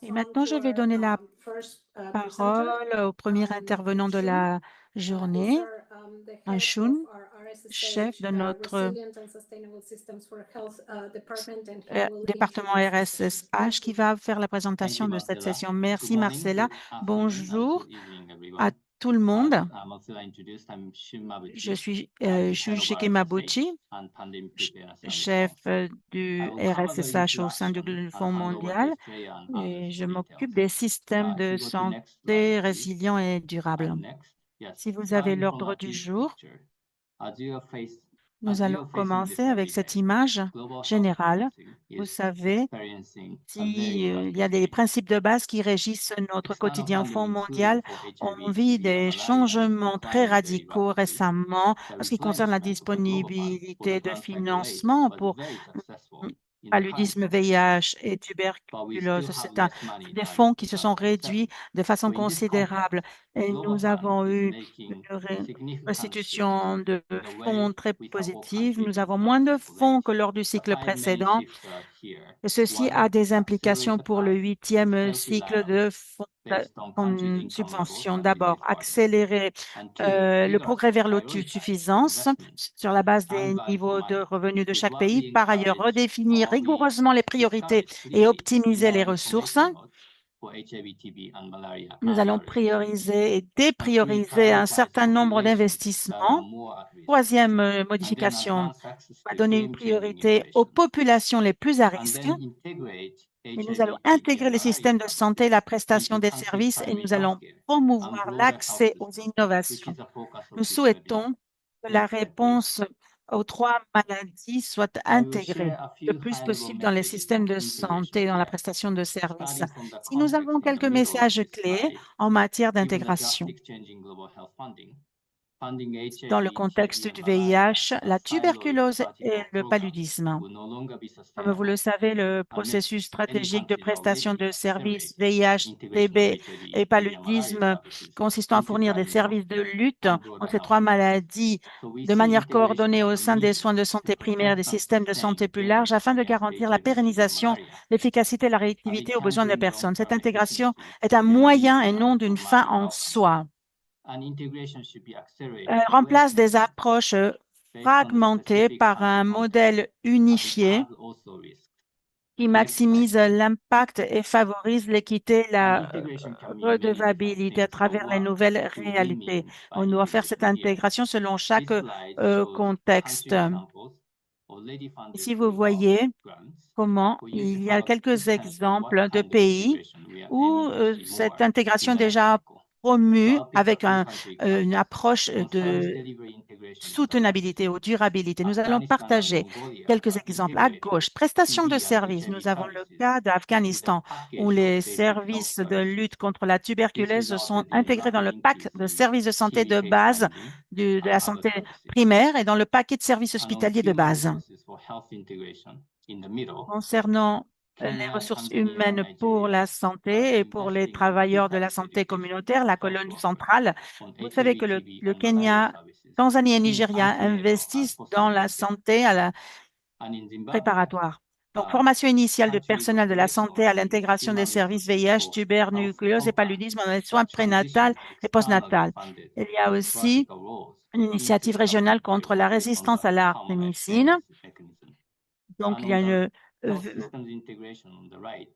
Et maintenant, je vais donner la parole au premier intervenant de la journée, Anshun, chef de notre département RSSH, qui va faire la Thank you, présentation de cette Marcella. session. Good Merci, morning, Marcella. good afternoon, and Bonjour good evening, à everyone. tout le monde. Marcella introduced, I'm Shin Je Mabuchi. suis I'm the head of Shushiki RSSH Mabuchi, and Pandemic Preparedness and chef Response. I du will cover the RSSH au sein du introduction and Fonds hand over to mondial. Estrella and Et others je for m'occupe details. des systèmes If de you go to next slide, santé please. résilients et durables. And next, yes, Si vous avez starting from l'ordre a du big jour, picture, nous as allons you are facing commencer this avec every cette day, image Global Health générale. Financing Vous is savez, experiencing a very il y drastic a des change. principes de base qui régissent notre External quotidien au funding, Fonds including mondial. for On HIV, vit TB, and des malaria, is changements très declining very radicaux rapidly. récemment The en ce qui concerne la replenishment of the global fund for the disponibilité de current cycle rate financement was pour very successful in the current paludisme, context, VIH et but we still tuberculose. have C'est less money des than fonds qui se sont 2007. réduits de So façon in this context, considérable. Et Global nous Fund avons is eu making une significant shifts restitution de in the fonds way très we support positive. countries Nous in the avons moins current de cycle fonds rate. que lors du The cycle 5 main précédent. shifts are here. Et ceci One, a des implications accelerate the pour le path to 8e cycle self-reliance de based on countries' en income levels subvention. and D'abord, disease burden. accélérer And two, le progrès vers prioritize l'autosuffisance investments sur la base and des value for niveaux de money revenus de to chaque pays. broadly Par ailleurs, encourage, redéfinir we rigoureusement les priorités discourage et leakage in optimiser our les ressources. information mode for HIV, TB, and malaria Nous and allons others. prioriser et And three, déprioriser un prioritize certain nombre populations that are d'investissements. more at risk. Troisième And then modification, enhance access on va to donner une game-changing priorité aux innovations. populations les plus à And risque. then integrate Et nous allons HIV, TB, intégrer and les malaria systèmes de santé, vaccines la prestation into des countries' services et primary nous allons healthcare and promouvoir broader health l'accès aux systems, which innovations. is a focus of Nous this webinar. souhaitons que la Next slide, please. réponse aux trois maladies soit I will intégrée share a le few plus high-level possible dans les messages systèmes of de integration santé, dans la here, prestation de services. starting from the Si nous avons context in the quelques middle of messages this clés slide. en matière Given the d'intégration, drastic change in global health funding, funding dans le HIV, TB, contexte and du malaria VIH, as la siloed tuberculose et vertical le programs paludisme. will no longer be Comme vous le sustainable. savez, le Unless processus any stratégique de country now prestation ready de to services accelerate VIH, integration of TB HIV, et TB, and malaria paludisme services consistant à into fournir des primary services de healthcare lutte and contre broader ces health trois systems. maladies So we de see manière integration coordonnée as au a sein des soins de means to santé primaires et des protect and systèmes de sustain santé plus larges gains afin de against garantir la HIV, TB, and pérennisation, malaria, l'efficacité et la as it réactivité aux can besoins des bring personnes. Cette long-term intégration efficiency est un in the moyen et delivery non of d'une fin pragmatic en outcomes. soi. And integration should be Elle accelerated where remplace des possible approches based on the fragmentées specific par country un context, modèle as it unifié has also risks. qui Next slide, maximise please. l'impact et favorise l'équité et And la integration can mean many different redevabilité à things. So travers les what nouvelles do we réalités. mean by On doit faire cette integration here? intégration selon chaque This slide shows contexte. country examples already funded Ici, vous through our voyez grants. comment For you to il y have a a good quelques sense of what exemples de kind of pays integration we are où aiming to see cette more intégration in est the next déjà cycle. So promue I'll pick a avec few country une examples. approche On service de delivery integration on the left, soutenabilité ou durabilité. Nous allons Afghanistan and partager Mongolia quelques have exemples. À integrated gauche, prestation de TB and services. HIV Nous avons le services cas with a d'Afghanistan où package of les basic health services de lutte services. contre la This tuberculose sont resulted in a intégrés dans rapid le pack increase de in services de santé de TB base funding de and la other santé services. primaire et dans le paquet de services And on hospitaliers de human base. resources for health integration in the middle, Concernant les Kenya, ressources Tanzania, and humaines pour Nigeria la are santé et pour les investing in good travailleurs de la health santé education communautaire, and la health colonne workers centrale, on vous savez que HIV, TB, le and malaria Kenya, services Tanzanie et in Nigeria entry level and investissent dans la post-secondary. santé à la And in Zimbabwe, préparatoire. Donc, formation initiale du countries of personnel de la santé à excellence in l'intégration des human services resources VIH, for health tuberculose et compact paludisme dans les soins that prénatals transitioned et externally postnatals. funded Il y a aussi vertical roles une into initiative régionale subsidiary contre la roles based on résistance the à common l'artémisine. exchange mechanism. Donc, And il y a on the une health systems integration on the right,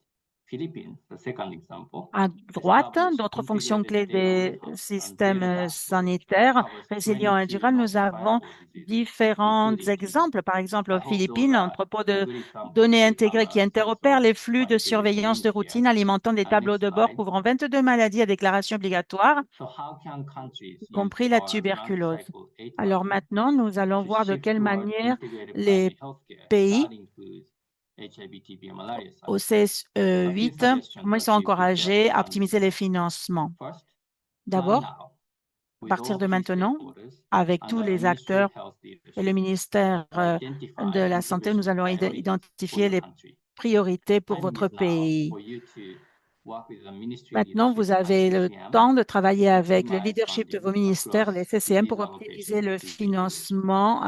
Philippines, the second example, à droite, established d'autres fonctions integrated clés data des warehouse and systèmes data dashboard that sanitaires covers résilients et 22 durables. Nous avons notifiable diseases, différents including TB. exemples. Par exemple, I aux hope those Philippines, un are entrepôt a de good example données to have intégrées qui a sense interopèrent of les flux what de integration surveillance de means here. routine alimentant des And tableaux next de bord slide. couvrant 22 maladies à déclaration obligatoire, So how can countries y use compris la our grant tuberculose. cycle 8 Alors value maintenant, nous allons to voir de shift quelle toward manière integrated les primary healthcare pays that includes HIV, TB, and malaria au services? A few CS8, suggestions comment ils as sont we prepare for encouragés à funding. optimiser les financements. First, plan D'abord, now à with partir all de key maintenant, stakeholders avec and tous our les ministry acteurs health et le leadership ministère to de identify la Santé, nous integration allons priorities for identifier your les country. priorités pour Time votre is now pays. for you to work with the ministry Maintenant, leadership vous and avez le CCM temps de travailler to avec le optimize leadership de funding vos ministères, les across CCM, disease pour optimiser allocation le to diseases. financement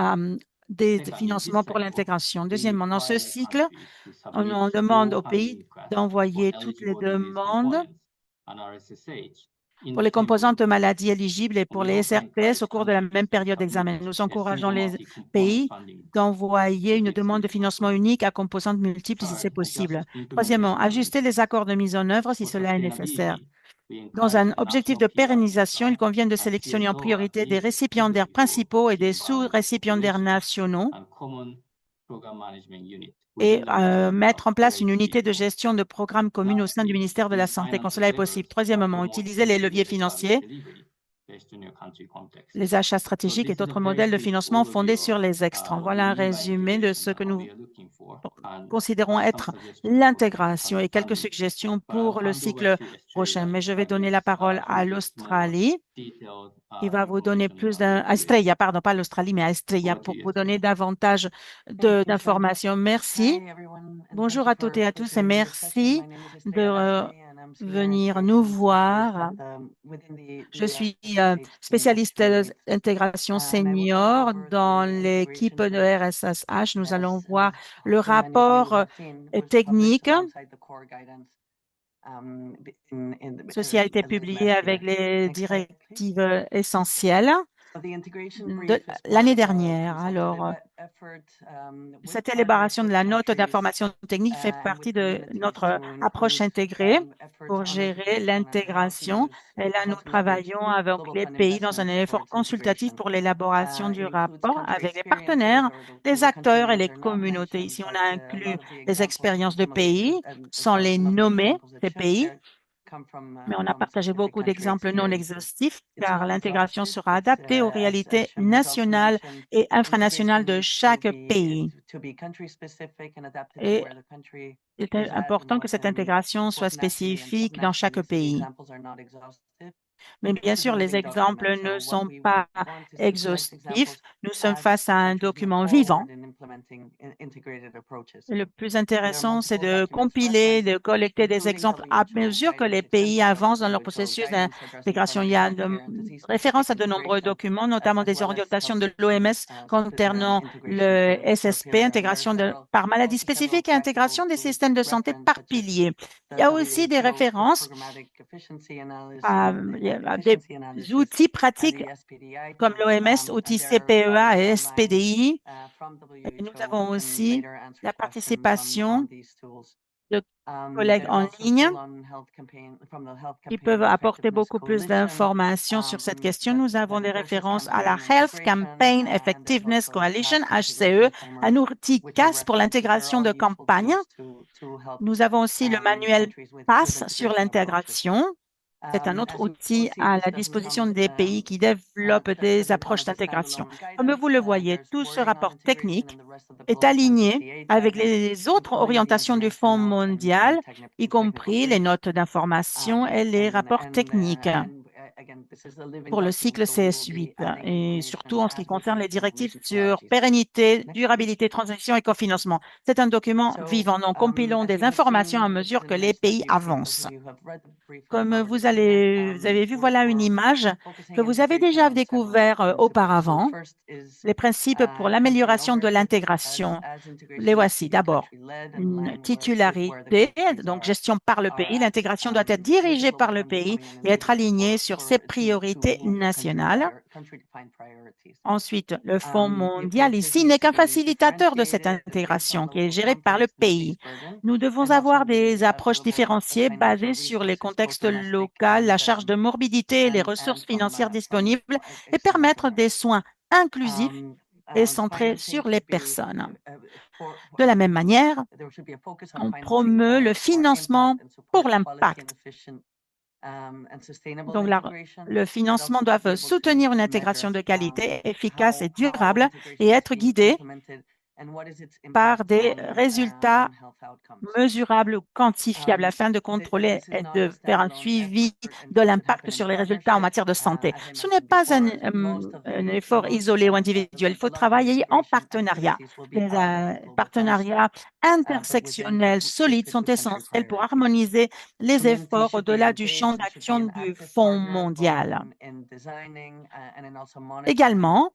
des Second, in financements this pour cycle, l'intégration. we Deuxièmement, dans ce require cycle, countries to submit on demande full aux pays funding requests for d'envoyer toutes les eligible disease demandes components on RSSH pour in les February. composantes maladies éligibles et pour We les also SRPS encourage au cours de la countries même to période d'examen. submit Nous a encourageons single les multi-component pays funding d'envoyer une matrix demande de financement request. unique à composantes multiples si c'est Third, possible. adjust Troisièmement, implementation ajuster rules. les accords de mise en œuvre si For cela est nécessaire. sustainability, we Dans encourage un the objectif national de PR pérennisation, il convient de and sélectionner en CSO as priorité des needed to récipiendaires improve principaux et key des vulnerable sous-récipiendaires populations nationaux and common program management unit et within the Ministry of mettre en place une unité de OHCO. gestion de programmes communes au sein du Lastly, ministère de la Santé quand finance cela est possible. levers Troisièmement, promote utiliser les leviers integrated service financiers, delivery based on your country context. les achats So stratégiques et this is a d'autres very modèles de quick financement fondés overview sur of les extrants. what we Voilà un mean by résumé de integration ce que and what nous we are looking for, and considérons some être suggestions for l'intégration et quelques funding. suggestions But I'll pour le hand over cycle to prochain. Estrella Mais je to vais donner la address parole à with more l'Australie detailed qui va vous donner information plus about the à integration. Estrella, pardon, pas l'Australie, mais à Estrella Over to pour you, vous donner Estrella. davantage d'informations. Merci. Bonjour à toutes et à tous et merci de venir nous voir. Je suis spécialiste d'intégration senior dans l'équipe de RSSH. Nous allons voir le rapport technique. Ceci a été publié avec les directives essentielles de l'année dernière. Alors, cette élaboration de la note d'information technique fait partie de notre approche intégrée pour gérer l'intégration. Et là, nous travaillons avec les pays dans un effort consultatif pour l'élaboration du rapport avec les partenaires, les acteurs et les communautés. Ici, on a inclus les expériences de pays sans les nommer, ces pays, mais on a partagé beaucoup d'exemples non exhaustifs car l'intégration sera adaptée aux réalités nationales et infranationales de chaque pays. Et il est important que cette intégration soit spécifique dans chaque pays. Mais bien sûr, les exemples ne sont pas exhaustifs. Nous sommes face à un document vivant. Le plus intéressant, c'est de compiler, de collecter des exemples à mesure que les pays avancent dans leur processus d'intégration. Il y a de référence à de nombreux documents, notamment des orientations de l'OMS concernant le SSP, intégration par maladie spécifique et intégration des systèmes de santé par pilier. Il y a aussi des références à des outils pratiques comme l'OMS, outils CPEA et SPDI. Et nous avons aussi la participation de collègues en ligne qui peuvent apporter beaucoup plus d'informations sur cette question. Nous avons des références à la Health Campaign Effectiveness Coalition, HCE, un outil CAS pour l'intégration de campagnes. Nous avons aussi le manuel PASS sur l'intégration. C'est un autre outil à la disposition des pays qui développent des approches d'intégration. Comme vous le voyez, tout ce rapport technique est aligné avec les autres orientations du Fonds mondial, y compris les notes d'information et les rapports techniques pour le cycle CS8 et surtout en ce qui concerne les directives sur pérennité, durabilité, transition et cofinancement. C'est un document vivant. Nous compilons des informations à mesure que les pays avancent. Comme vous avez vu, voilà une image que vous avez déjà découvert auparavant, les principes pour l'amélioration de l'intégration. Les voici. D'abord, une titularité, donc gestion par le pays. L'intégration doit être dirigée par le pays et être alignée sur ses priorités nationales. Ensuite, le Fonds mondial ici n'est qu'un facilitateur de cette intégration qui est géré par le pays. Nous devons avoir des approches différenciées basées sur les contextes locaux, la charge de morbidité et les ressources financières disponibles et permettre des soins inclusifs et centrés sur les personnes. De la même manière, on promeut le financement pour l'impact. Donc, le financement doit soutenir une intégration de qualité, efficace et durable et être guidé par des résultats mesurables ou quantifiables afin de contrôler et de faire un suivi de l'impact sur les résultats en matière de santé. Ce n'est pas un effort isolé ou individuel. Il faut travailler en partenariat. Des partenariats intersectionnelles solides sont essentielles pour harmoniser les efforts au-delà du champ d'action du Fonds mondial. Également,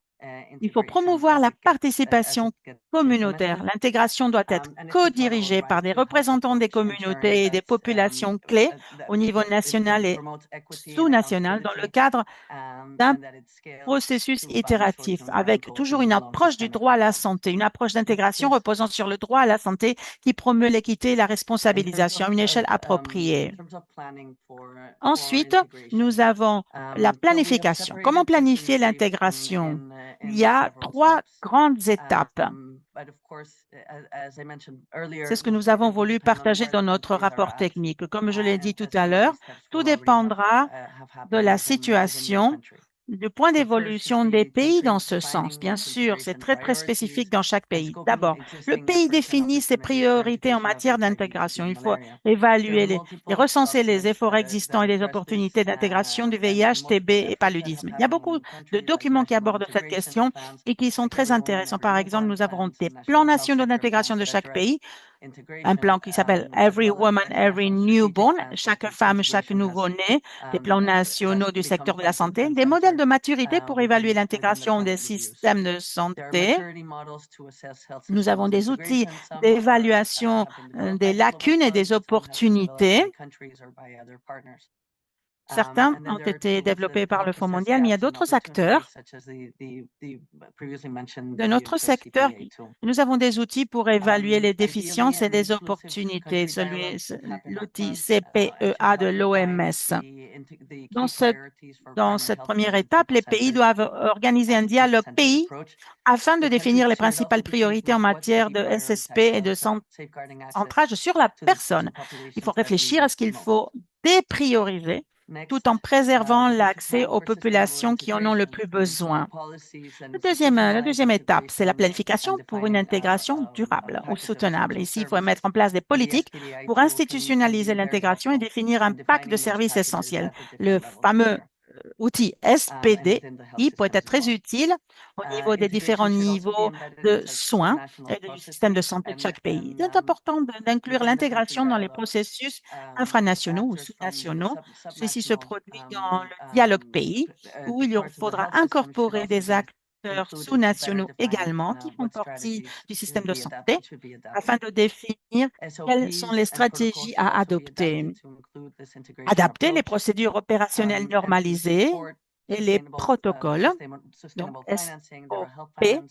il faut promouvoir la participation communautaire. L'intégration doit être co-dirigée par des représentants des communautés et des populations clés au niveau national et sous-national dans le cadre d'un processus itératif avec toujours une approche du droit à la santé, une approche d'intégration reposant sur le droit à la santé qui promeut l'équité et la responsabilisation à une échelle appropriée. Ensuite, nous avons la planification. Comment planifier l'intégration? Il y a 3 grandes étapes. C'est ce que nous avons voulu partager dans notre rapport technique. Comme je l'ai dit tout à l'heure, tout dépendra de la situation, du point d'évolution des pays dans ce sens. Bien sûr, c'est très, très spécifique dans chaque pays. D'abord, le pays définit ses priorités en matière d'intégration. Il faut évaluer et recenser les efforts existants et les opportunités d'intégration du VIH, TB et paludisme. Il y a beaucoup de documents qui abordent cette question et qui sont très intéressants. Par exemple, nous avons des plans nationaux d'intégration de chaque pays, un plan qui s'appelle Every Woman, Every Newborn, chaque femme, chaque nouveau-né, des plans nationaux du secteur de la santé, des modèles de maturité pour évaluer l'intégration des systèmes de santé. Nous avons des outils d'évaluation des lacunes et des opportunités. Certains ont été développés par le Fonds mondial, mais il y a d'autres acteurs de notre secteur. Nous avons des outils pour évaluer les déficiences et les opportunités, l'outil CPEA de l'OMS. Dans cette première étape, les pays doivent organiser un dialogue pays afin de définir les principales priorités en matière de SSP et de centrage sur la personne. Il faut réfléchir à ce qu'il faut déprioriser tout en préservant l'accès aux populations qui en ont le plus besoin. La deuxième étape, c'est la planification pour une intégration durable ou soutenable. Ici, il faut mettre en place des politiques pour institutionnaliser l'intégration et définir un pacte de services essentiels. Le fameux outil SPD qui peut être très utile au niveau des différents niveaux de soins et du système de santé de chaque pays. Il est important d'inclure l'intégration dans les processus infranationaux ou sous-nationaux. Ceci se produit dans le dialogue pays où il faudra incorporer des acteurs sous-nationaux également qui font partie du système de santé afin de définir quelles sont les stratégies à adopter. Adapter les procédures opérationnelles normalisées et les protocoles, donc SOP.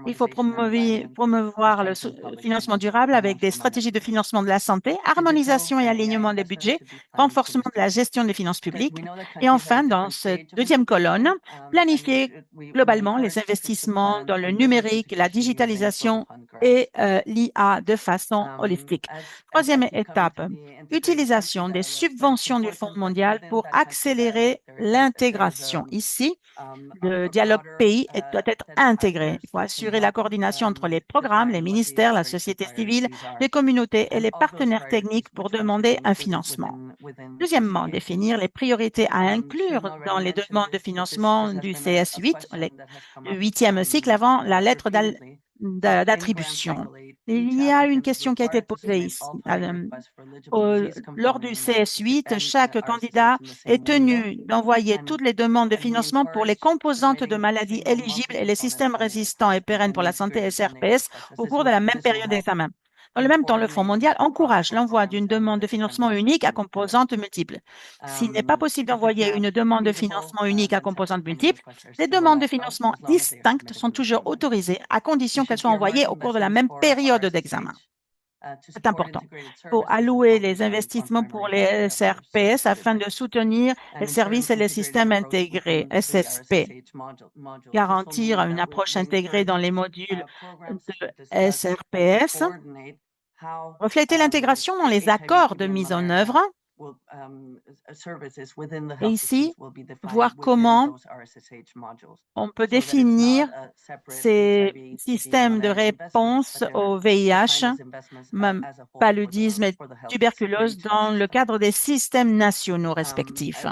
Il faut promouvoir le financement durable avec des stratégies de financement de la santé, harmonisation et alignement des budgets, renforcement de la gestion des finances publiques. Et enfin, dans cette deuxième colonne, planifier globalement les investissements dans le numérique, la digitalisation et l'IA de façon holistique. Troisième étape, utilisation des subventions du Fonds mondial pour accélérer l'intégration. Ici, le dialogue pays doit être intégré. Il faut assurer la coordination entre les programmes, les ministères, la société civile, les communautés et les partenaires techniques pour demander un financement. Deuxièmement, définir les priorités à inclure dans les demandes de financement du CS8, le 8e cycle avant la lettre d'attribution. Il y a une question qui a été posée ici. Lors du CS8, chaque candidat est tenu d'envoyer toutes les demandes de financement pour les composantes de maladies éligibles et les systèmes résistants et pérennes pour la santé SRPS au cours de la même période d'examen. Dans le même temps, le Fonds mondial encourage l'envoi d'une demande de financement unique à composantes multiples. S'il n'est pas possible d'envoyer une demande de financement unique à composantes multiples, les demandes de financement distinctes sont toujours autorisées à condition qu'elles soient envoyées au cours de la même période d'examen. C'est important. Il faut allouer les investissements pour les SRPS afin de soutenir les services et les systèmes intégrés, SSP. Garantir une approche intégrée dans les modules de SRPS. Refléter l'intégration dans les accords de mise en œuvre. Et ici, voir comment on peut définir ces systèmes de réponse au VIH, paludisme et tuberculose dans le cadre des systèmes nationaux respectifs.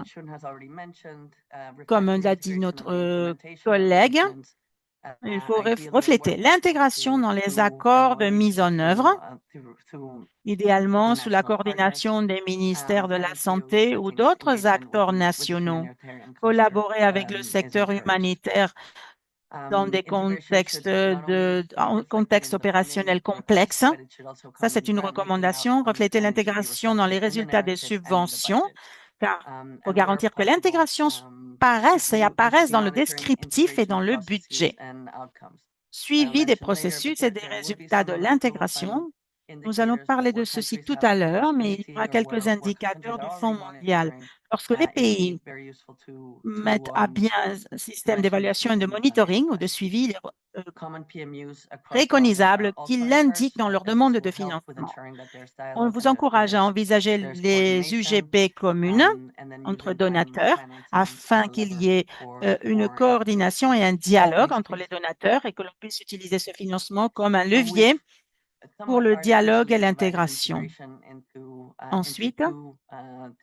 Comme l'a dit notre collègue, Il faut refléter l'intégration dans les accords de mise en œuvre, idéalement sous la coordination des ministères de la Santé ou d'autres acteurs nationaux. Collaborer avec le secteur humanitaire dans des contextes opérationnels complexes. Ça, c'est une recommandation. Refléter l'intégration dans les résultats des subventions, car il faut garantir que l'intégration apparaisse dans le descriptif et dans le budget. Suivi des processus et des résultats de l'intégration. Nous allons parler de ceci tout à l'heure, mais il y aura quelques indicateurs du Fonds mondial. Lorsque les pays mettent à bien un système d'évaluation et de monitoring ou de suivi, il est préconisable qu'ils l'indiquent dans leur demande de financement. On vous encourage à envisager les UGP communes entre donateurs afin qu'il y ait une coordination et un dialogue entre les donateurs et que l'on puisse utiliser ce financement comme un levier pour le dialogue et l'intégration. Ensuite,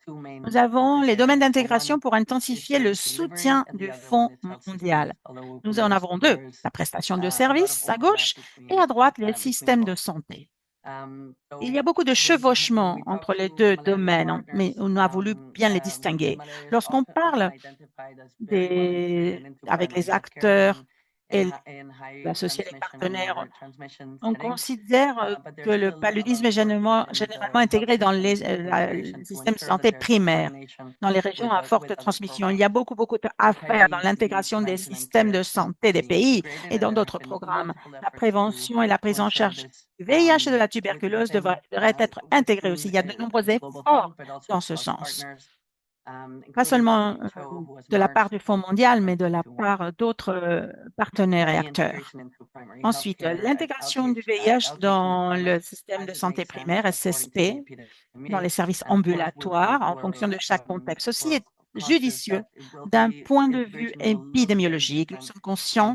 nous avons les domaines d'intégration pour intensifier le soutien du Fonds mondial. Nous en avons deux, la prestation de services à gauche et à droite, les systèmes de santé. Il y a beaucoup de chevauchements entre les deux domaines, mais on a voulu bien les distinguer. Lorsqu'on parle avec les acteurs et associer les partenaires, on considère que le paludisme est généralement intégré dans les systèmes de santé primaires, dans les régions à forte transmission. Il y a beaucoup à faire dans l'intégration des systèmes de santé des pays et dans d'autres programmes. La prévention et la prise en charge du VIH et de la tuberculose devraient être intégrées aussi. Il y a de nombreux efforts dans ce sens. Pas seulement de la part du Fonds mondial, mais de la part d'autres partenaires et acteurs. Ensuite, l'intégration du VIH dans le système de santé primaire, SSP, dans les services ambulatoires, en fonction de chaque contexte. Ceci est judicieux d'un point de vue épidémiologique. Nous sommes conscients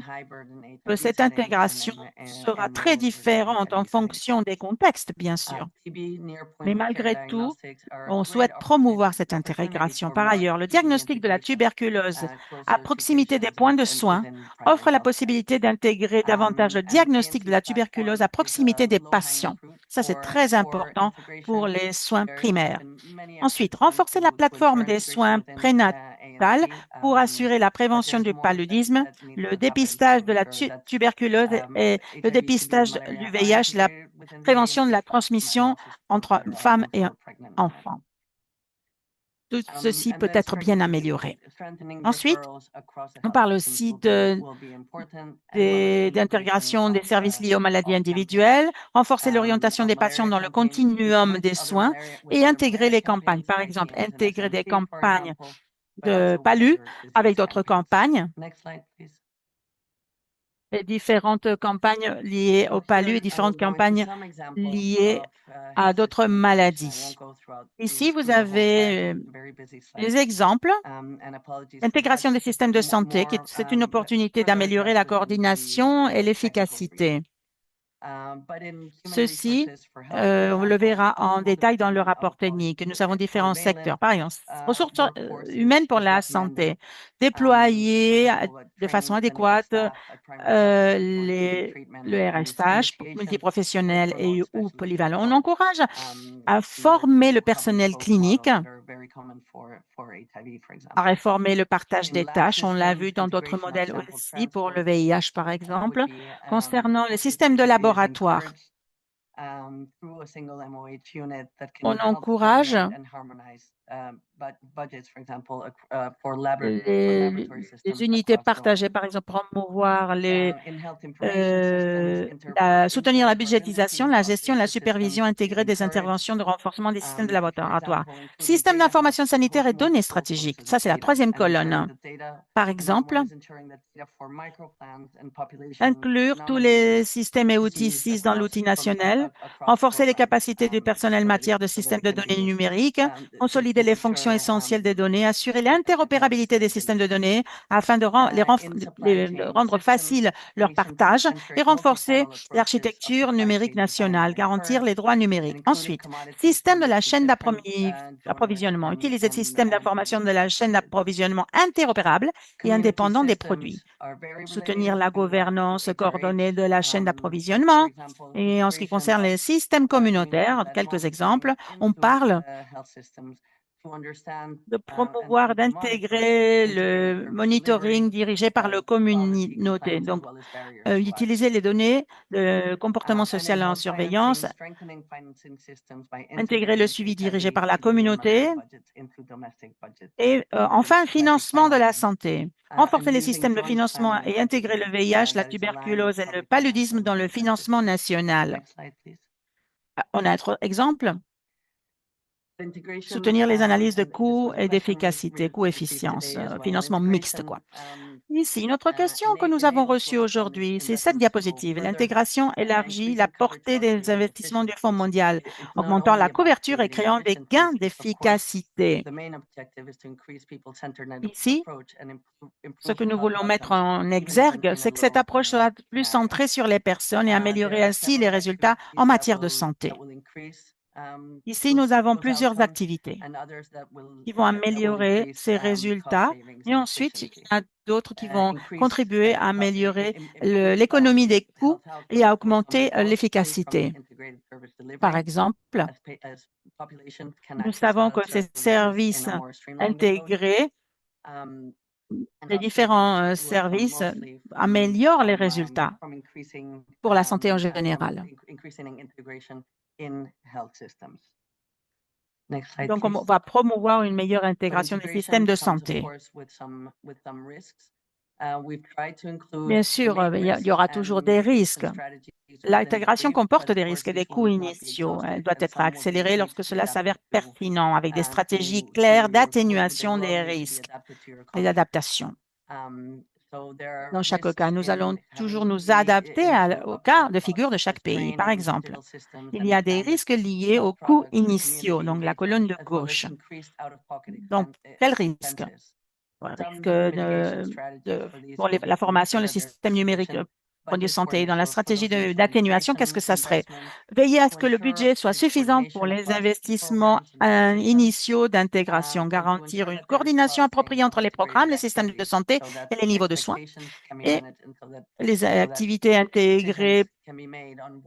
que cette intégration sera très différente en fonction des contextes, bien sûr. Mais malgré tout, on souhaite promouvoir cette intégration. Par ailleurs, le diagnostic de la tuberculose à proximité des points de soins offre la possibilité d'intégrer davantage le diagnostic de la tuberculose à proximité des patients. Ça, c'est très important pour les soins primaires. Ensuite, renforcer la plateforme des soins prénatals pour assurer la prévention du paludisme, le dépistage de la tuberculose et le dépistage du VIH, la prévention de la transmission entre femmes et enfants. Tout ceci peut être bien amélioré. Ensuite, on parle aussi d'intégration des services liés aux maladies individuelles, renforcer l'orientation des patients dans le continuum des soins et intégrer les campagnes. Par exemple, intégrer des campagnes de palu avec d'autres campagnes. Les différentes campagnes liées au palu et différentes campagnes liées à d'autres maladies. Ici, vous avez les exemples. L'intégration des systèmes de santé, c'est une opportunité d'améliorer la coordination et l'efficacité. Ceci, on le verra en détail dans le rapport technique. Nous avons différents secteurs. Par exemple, ressources humaines pour la santé, déployer de façon adéquate le RSH multiprofessionnel ou polyvalent. On encourage à former le personnel clinique, à réformer le partage des tâches. On l'a vu dans d'autres modèles aussi pour le VIH, par exemple. Concernant les systèmes de laboratoire, on encourage les unités partagées, par exemple, promouvoir soutenir la budgétisation, la gestion et la supervision intégrée des interventions de renforcement des systèmes de laboratoire. Système d'information sanitaire et données stratégiques. Ça, c'est la troisième colonne. Par exemple, inclure tous les systèmes et outils SIS dans l'outil national renforcer les capacités du personnel en matière de systèmes de données numériques, consolider les fonctions essentielles des données, assurer l'interopérabilité des systèmes de données afin de rendre facile leur partage et renforcer l'architecture numérique nationale, garantir les droits numériques. Ensuite, système de la chaîne d'approvisionnement. Utiliser le système d'information de la chaîne d'approvisionnement interopérable et indépendant des produits. Soutenir la gouvernance coordonnée de la chaîne d'approvisionnement. Et en ce qui concerne les systèmes communautaires, quelques exemples, on parle de promouvoir, d'intégrer le monitoring dirigé par le communauté. Donc, utiliser les données de comportement social en surveillance, intégrer le suivi dirigé par la communauté et enfin, financement de la santé. Renforcer les systèmes de financement et intégrer le VIH, la tuberculose et le paludisme dans le financement national. On a un autre exemple. Soutenir les analyses de coûts et d'efficacité, coût-efficience, financement mixte, quoi. Ici, notre question que nous avons reçue aujourd'hui, c'est cette diapositive. L'intégration élargit la portée des investissements du Fonds mondial, augmentant la couverture et créant des gains d'efficacité. Ici, ce que nous voulons mettre en exergue, c'est que cette approche soit plus centrée sur les personnes et améliorer ainsi les résultats en matière de santé. Ici, nous avons plusieurs activités qui vont améliorer ces résultats et ensuite, il y a d'autres qui vont contribuer à améliorer l'économie des coûts et à augmenter l'efficacité. Par exemple, nous savons que ces services intégrés, les différents services améliorent les résultats pour la santé en général. Donc, on va promouvoir une meilleure intégration des systèmes de santé. Bien sûr, il y aura toujours des risques. L'intégration comporte des risques et des coûts initiaux. Elle doit être accélérée lorsque cela s'avère pertinent, avec des stratégies claires d'atténuation des risques et d'adaptation. Dans chaque cas, nous allons toujours nous adapter au cas de figure de chaque pays. Par exemple, il y a des risques liés aux coûts initiaux, donc la colonne de gauche. Donc, quel risque? Pour la formation, le système numérique de santé. Dans la stratégie d'atténuation, qu'est-ce que ça serait? Veiller à ce que le budget soit suffisant pour les investissements initiaux d'intégration, garantir une coordination appropriée entre les programmes, les systèmes de santé et les niveaux de soins. Et les activités intégrées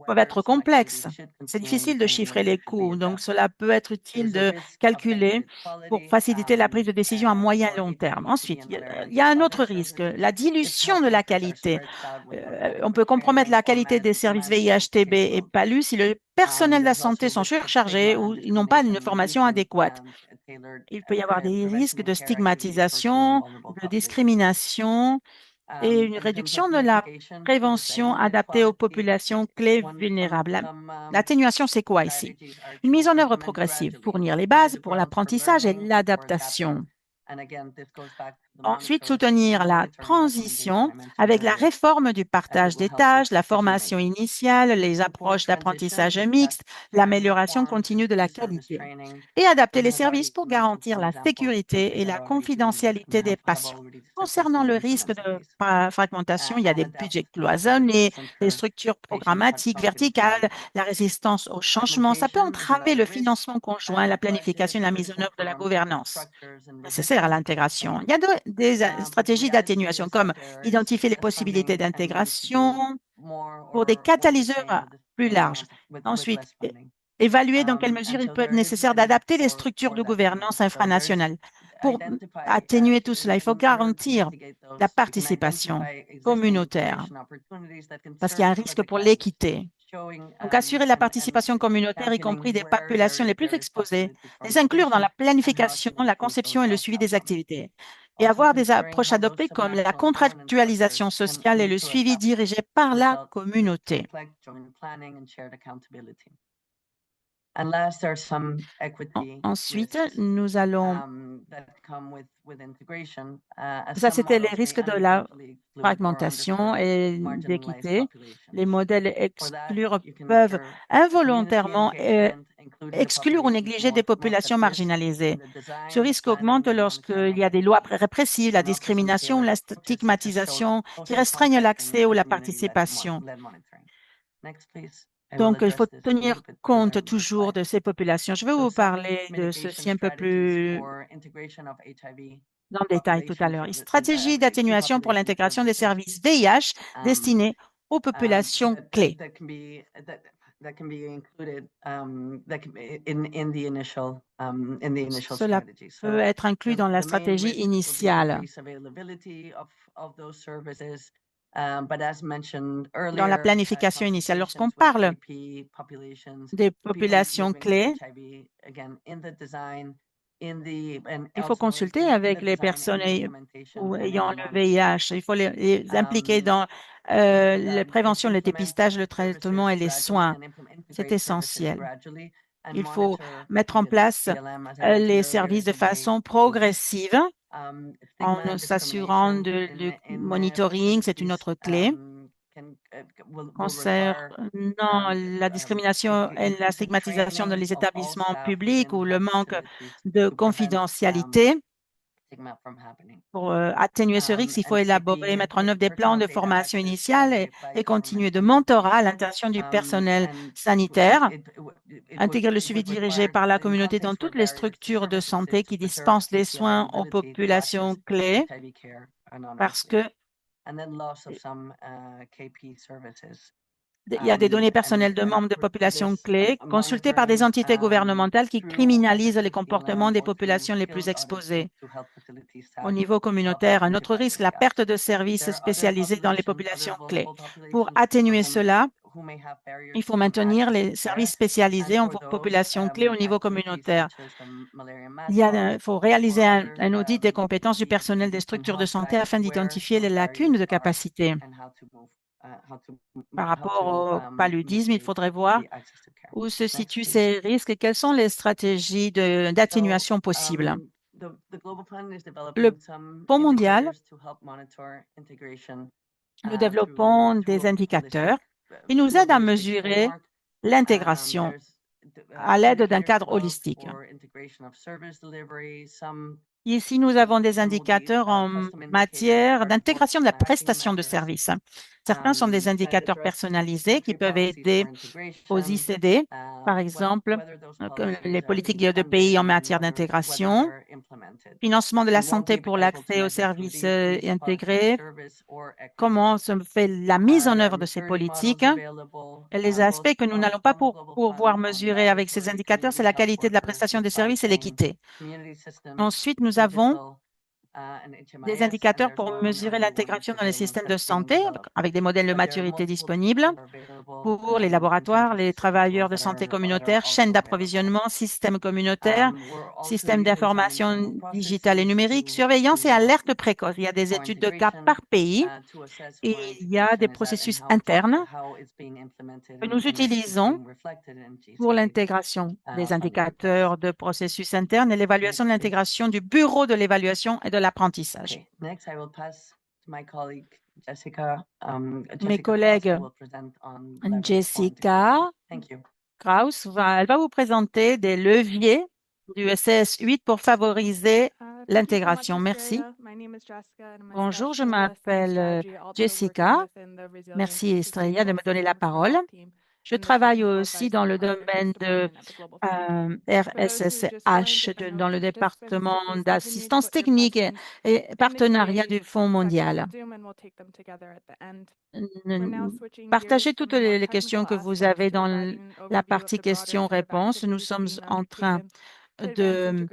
peuvent être complexes. C'est difficile de chiffrer les coûts, donc cela peut être utile de calculer pour faciliter la prise de décision à moyen et long terme. Ensuite, il y a un autre risque, la dilution de la qualité. On peut compromettre la qualité des services VIH, TB et PALU si le personnel de la santé sont surchargés ou ils n'ont pas une formation adéquate. Il peut y avoir des risques de stigmatisation, de discrimination et une réduction de la prévention adaptée aux populations clés vulnérables. L'atténuation, c'est quoi ici? Une mise en œuvre progressive, fournir les bases pour l'apprentissage et l'adaptation. Ensuite, soutenir la transition avec la réforme du partage des tâches, la formation initiale, les approches d'apprentissage mixte, l'amélioration continue de la qualité et adapter les services pour garantir la sécurité et la confidentialité des patients. Concernant le risque de fragmentation, il y a des budgets cloisonnés, des structures programmatiques verticales, la résistance au changement. Ça peut entraver le financement conjoint, la planification et la mise en œuvre de la gouvernance nécessaire à l'intégration. Il y a des stratégies d'atténuation comme identifier les possibilités d'intégration pour des catalyseurs plus larges. Ensuite, évaluer dans quelle mesure il peut être nécessaire d'adapter les structures de gouvernance infranationales. Pour atténuer tout cela, il faut garantir la participation communautaire parce qu'il y a un risque pour l'équité. Donc, assurer la participation communautaire, y compris des populations les plus exposées, les inclure dans la planification, la conception et le suivi des activités, et avoir des approches adoptées comme la contractualisation sociale et le suivi dirigé par la communauté. Ensuite, nous allons, ça c'était les risques de la fragmentation et d'équité. Les modèles peuvent involontairement exclure ou négliger des populations marginalisées. Ce risque augmente lorsqu'il y a des lois répressives, la discrimination, la stigmatisation qui restreignent l'accès ou la participation. Donc, il faut tenir compte toujours de ces populations. Je vais vous parler de ceci un peu plus dans le détail tout à l'heure. Une stratégie d'atténuation pour l'intégration des services VIH destinés aux populations clés. Cela peut être inclus dans la stratégie initiale. Dans la planification initiale, lorsqu'on parle des populations clés, il faut consulter avec les personnes ayant le VIH. Il faut les impliquer dans la prévention, le dépistage, le traitement et les soins. C'est essentiel. Il faut mettre en place les services de façon progressive en s'assurant du monitoring, c'est une autre clé. Concernant la discrimination et la stigmatisation dans les établissements publics ou le manque de confidentialité, pour atténuer ce risque, il faut élaborer, mettre en œuvre des plans de formation initiale et continuer de mentorat à l'intention du personnel sanitaire, intégrer le suivi dirigé par la communauté dans toutes les structures de santé qui dispensent des soins aux populations clés, parce que il y a des données personnelles de membres de populations clés consultées par des entités gouvernementales qui criminalisent les comportements des populations les plus exposées. Au niveau communautaire, un autre risque, la perte de services spécialisés dans les populations clés. Pour atténuer cela, il faut maintenir les services spécialisés en populations clés au niveau communautaire. Il faut réaliser un audit des compétences du personnel des structures de santé afin d'identifier les lacunes de capacité. Par rapport au paludisme, il faudrait voir où se situent ces risques et quelles sont les stratégies d'atténuation possibles. Le Fonds mondial, nous développons des indicateurs qui nous aident à mesurer l'intégration à l'aide d'un cadre holistique. Ici, nous avons des indicateurs en matière d'intégration de la prestation de services. Certains sont des indicateurs personnalisés qui peuvent aider aux ICD, par exemple, les politiques de pays en matière d'intégration, financement de la santé pour l'accès aux services intégrés, comment se fait la mise en œuvre de ces politiques. Et les aspects que nous n'allons pas pouvoir mesurer avec ces indicateurs, c'est la qualité de la prestation des services et l'équité. Ensuite, nous avons des indicateurs pour mesurer l'intégration dans les systèmes de santé avec des modèles de maturité disponibles pour les laboratoires, les travailleurs de santé communautaire, chaînes d'approvisionnement, systèmes communautaires, systèmes d'information digitale et numérique, surveillance et alerte précoce. Il y a des études de cas par pays et il y a des processus internes que nous utilisons pour l'intégration des indicateurs de processus internes et l'évaluation de l'intégration du bureau de l'évaluation et de l'apprentissage. Mes collègues Jessica Kraus, elle va vous présenter des leviers du CS8 pour favoriser l'intégration. Merci. Bonjour, je m'appelle Jessica. Merci Estrella de me donner la parole. Je travaille aussi dans le domaine de RSSH, dans le département d'assistance technique et partenariat du Fonds mondial. Partagez toutes les questions que vous avez dans la partie questions-réponses. Nous sommes en train de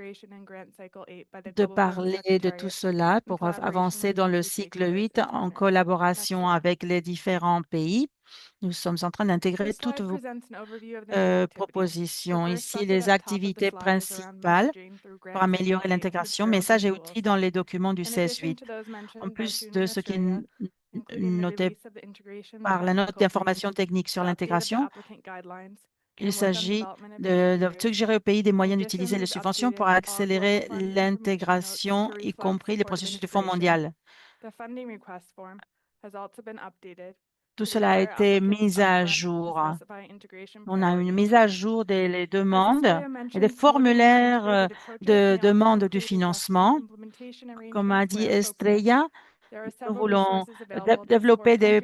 parler de tout cela pour avancer dans le cycle 8 en collaboration avec les différents pays. Nous sommes en train d'intégrer toutes vos propositions. Ici, les activités principales pour améliorer l'intégration, messages et outils dans les documents du CS8. En plus de ce qui est noté par la note d'information technique sur l'intégration, Il s'agit de suggérer aux pays des moyens d'utiliser les subventions pour accélérer l'intégration, y compris les processus du Fonds mondial. Tout cela a été mis à jour. On a une mise à jour des demandes et des formulaires de demande du financement. Comme a dit Estrella, nous voulons développer des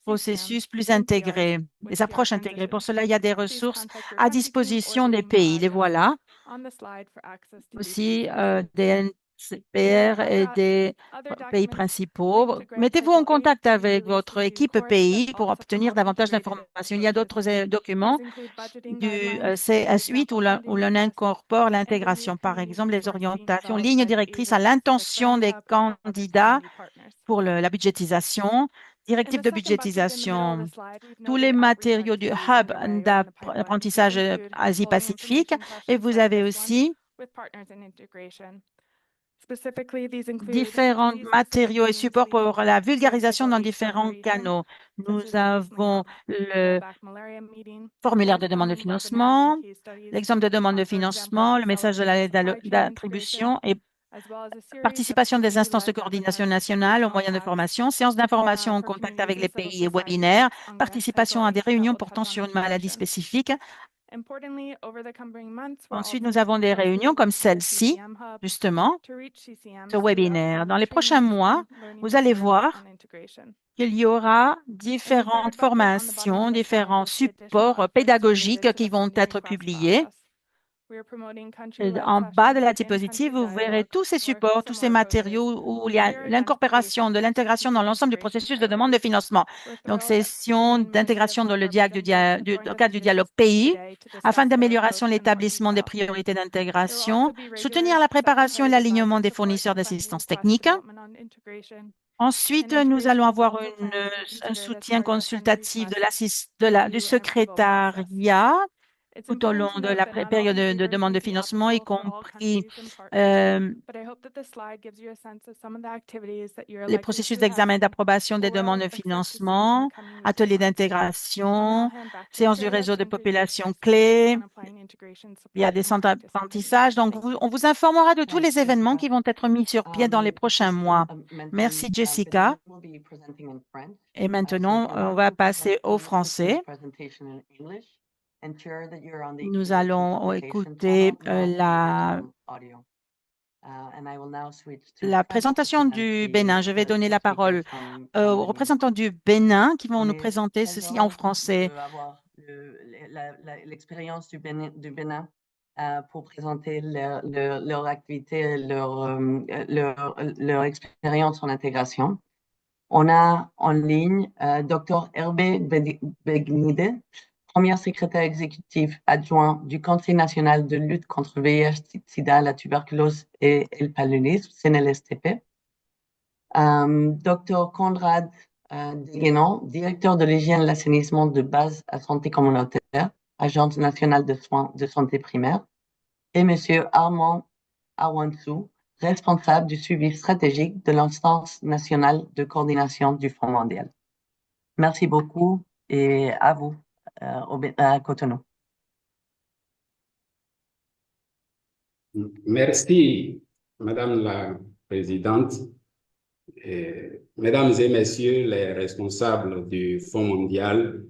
processus plus intégrés, des approches intégrées. Pour cela, il y a des ressources à disposition des pays. Les voilà. Aussi des NCPR et des pays principaux. Mettez-vous en contact avec votre équipe pays pour obtenir davantage d'informations. Il y a d'autres documents du CS8 où l'on incorpore l'intégration, par exemple les orientations, lignes directrices à l'intention des candidats pour la budgétisation, directive de budgétisation, tous les matériaux du hub d'apprentissage Asie-Pacifique, et vous avez aussi différents matériaux et supports pour la vulgarisation dans différents canaux. Nous avons le formulaire de demande de financement, l'exemple de demande de financement, le message de la lettre d'attribution et participation des instances de coordination nationale aux moyens de formation, séances d'information en contact avec les pays et webinaires, participation à des réunions portant sur une maladie spécifique. Ensuite, nous avons des réunions comme celle-ci, justement, ce webinaire. Dans les prochains mois, vous allez voir qu'il y aura différentes formations, différents supports pédagogiques qui vont être publiés. En bas de la diapositive, vous verrez tous ces supports, tous ces matériaux où il y a l'incorporation de l'intégration dans l'ensemble du processus de demande de financement. Donc, session d'intégration dans le cadre du dialogue pays, afin d'amélioration de l'établissement des priorités d'intégration, soutenir la préparation et l'alignement des fournisseurs d'assistance technique. Ensuite, nous allons avoir un soutien consultatif du secrétariat tout au long de la période de demande de financement, y compris les processus d'examen et d'approbation des demandes de financement, ateliers d'intégration, séances du réseau de population clés. Il y a des centres d'apprentissage. Donc, on vous informera de tous les événements qui vont être mis sur pied dans les prochains mois. Merci, Jessica. Et maintenant, on va passer au français. Nous allons écouter la présentation du Bénin. Je vais donner la parole aux représentants du Bénin qui vont nous présenter ceci en français. L'expérience du Bénin pour présenter leur activité, leur expérience en intégration. On a en ligne Dr. Hervé Begnide, premier secrétaire exécutif adjoint du Conseil national de lutte contre le VIH-Sida, la tuberculose et le paludisme, CNLSTP. Dr. Conrad Deguenon, directeur de l'hygiène et l'assainissement de base à santé communautaire, Agence nationale de soins de santé primaire. Et M. Armand Awansou, responsable du suivi stratégique de l'instance nationale de coordination du Fonds mondial. Merci beaucoup et à vous à Cotonou. Merci, Madame la Présidente. Mesdames et Messieurs les responsables du Fonds mondial,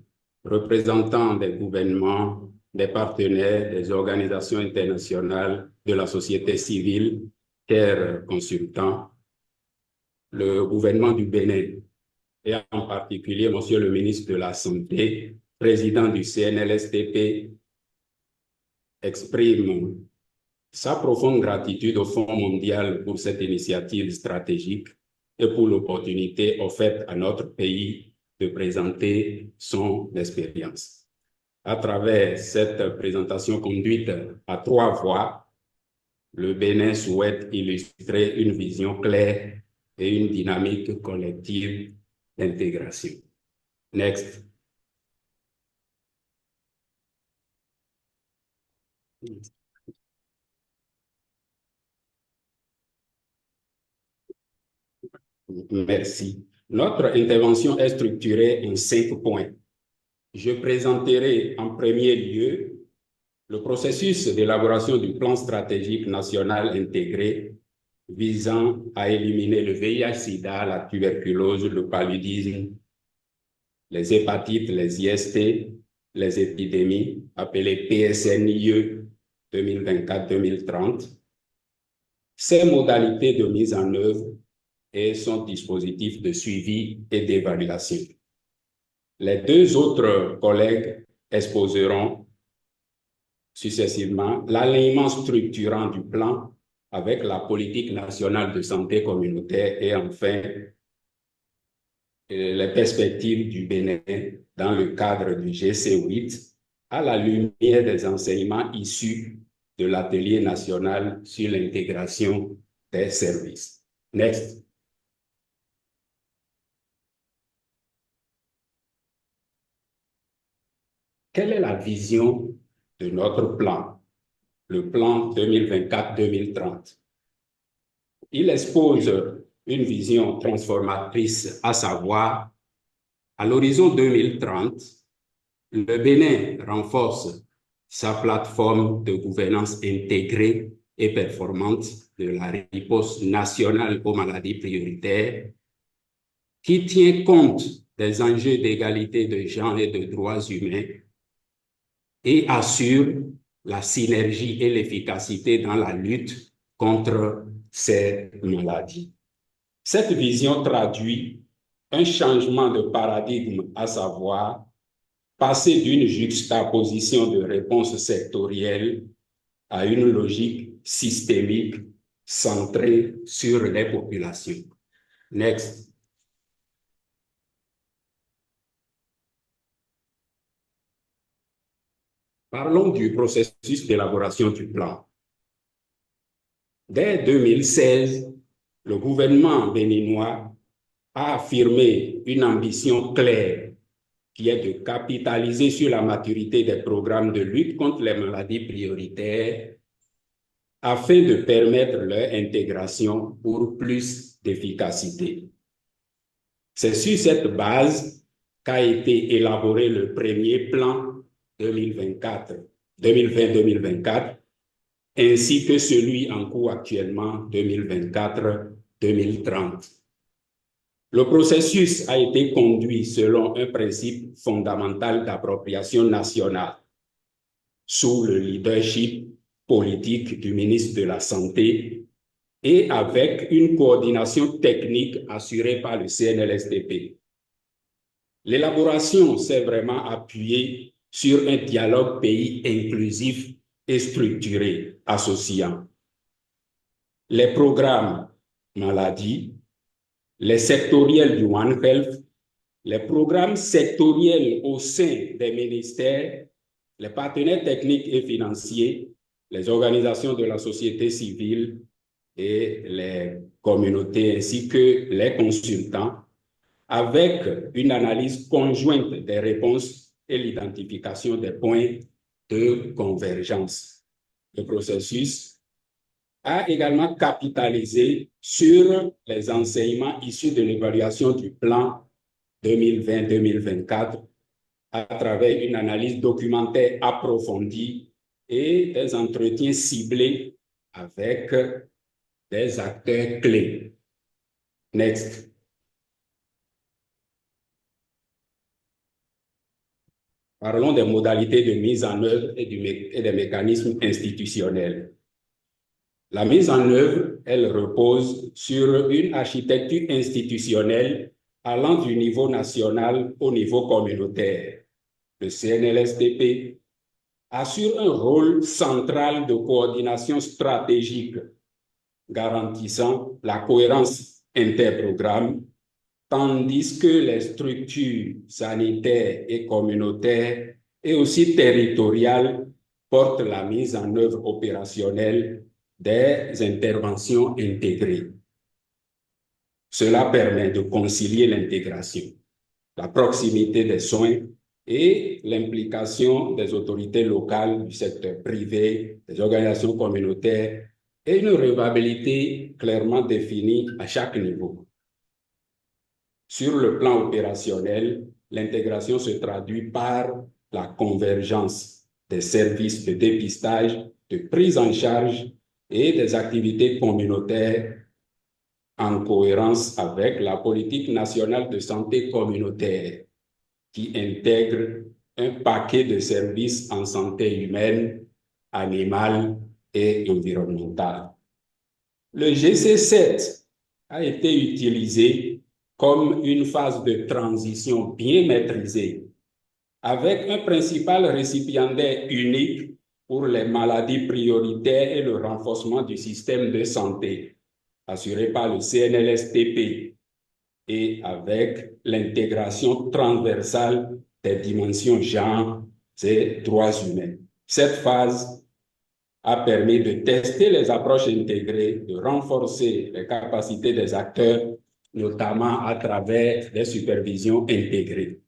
représentants des gouvernements, des partenaires, des organisations internationales, de la société civile, chers consultants, le gouvernement du Bénin, et en particulier Monsieur le ministre de la Santé, président du CNLSTP, exprime sa profonde gratitude au Fonds mondial pour cette initiative stratégique et pour l'opportunité offerte à notre pays de présenter son expérience. À travers cette présentation conduite à 3 voix, le Bénin souhaite illustrer une vision claire et une dynamique collective d'intégration. Next. Merci. Notre intervention est structurée en 5 points. je présenterai en premier lieu le processus d'élaboration du plan stratégique national intégré visant à éliminer le VIH-Sida, la tuberculose, le paludisme, les hépatites, les IST, les épidémies, appelées PSNIE 2024-2030, ses modalités de mise en œuvre et son dispositif de suivi et d'évaluation. Les deux autres collègues exposeront successivement l'alignement structurant du plan avec la politique nationale de santé communautaire et enfin les perspectives du Bénin dans le cadre du GC8 à la lumière des enseignements issus de l'atelier national sur l'intégration des services. Next. Quelle est la vision de notre plan, le plan 2024-2030? Il expose une vision transformatrice, à savoir, à l'horizon 2030, le Bénin renforce sa plateforme de gouvernance intégrée et performante de la riposte nationale aux maladies prioritaires qui tient compte des enjeux d'égalité de genre et de droits humains et assure la synergie et l'efficacité dans la lutte contre ces maladies. Cette vision traduit un changement de paradigme, à savoir passer d'une juxtaposition de réponses sectorielles à une logique systémique centrée sur les populations. Next. Parlons du processus d'élaboration du plan. Dès 2016, le gouvernement béninois a affirmé une ambition claire qui est de capitaliser sur la maturité des programmes de lutte contre les maladies prioritaires afin de permettre leur intégration pour plus d'efficacité. C'est sur cette base qu'a été élaboré le premier plan 2020-2024, ainsi que celui en cours actuellement 2024-2030. Le processus a été conduit selon un principe fondamental d'appropriation nationale, sous le leadership politique du ministre de la Santé et avec une coordination technique assurée par le CNLSTP. L'élaboration s'est vraiment appuyée sur un dialogue pays inclusif et structuré, associant les programmes maladies, les sectoriels du One Health, les programmes sectoriels au sein des ministères, les partenaires techniques et financiers, les organisations de la société civile et les communautés ainsi que les consultants, avec une analyse conjointe des réponses et l'identification des points de convergence. Le processus a également capitalisé sur les enseignements issus de l'évaluation du plan 2020-2024 à travers une analyse documentaire approfondie et des entretiens ciblés avec des acteurs clés. Next. Parlons des modalités de mise en œuvre et des mécanismes institutionnels. La mise en œuvre, elle repose sur une architecture institutionnelle allant du niveau national au niveau communautaire. Le CNLSTP assure un rôle central de coordination stratégique, garantissant la cohérence interprogramme, tandis que les structures sanitaires et communautaires et aussi territoriales portent la mise en œuvre opérationnelle des interventions intégrées. Cela permet de concilier l'intégration, la proximité des soins et l'implication des autorités locales, du secteur privé, des organisations communautaires et une redevabilité clairement définie à chaque niveau. Sur le plan opérationnel, l'intégration se traduit par la convergence des services de dépistage, de prise en charge et des activités communautaires en cohérence avec la politique nationale de santé communautaire qui intègre un paquet de services en santé humaine, animale et environnementale. Le GC7 a été utilisé comme une phase de transition bien maîtrisée, avec un principal récipiendaire unique pour les maladies prioritaires et le renforcement du système de santé, assuré par le CNLSTP, et avec l'intégration transversale des dimensions genre et droits humains. Cette phase a permis de tester les approches intégrées, de renforcer les capacités des acteurs, notamment à travers des supervisions intégrées.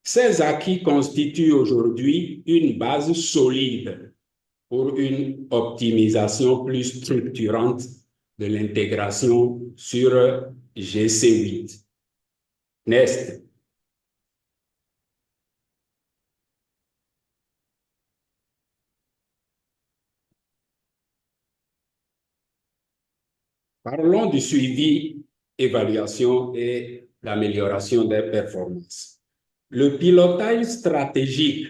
Ces acquis constituent aujourd'hui une base solide pour une optimisation plus structurante de l'intégration sur GC8. Next. Parlons du suivi, évaluation et l'amélioration des performances. Le pilotage stratégique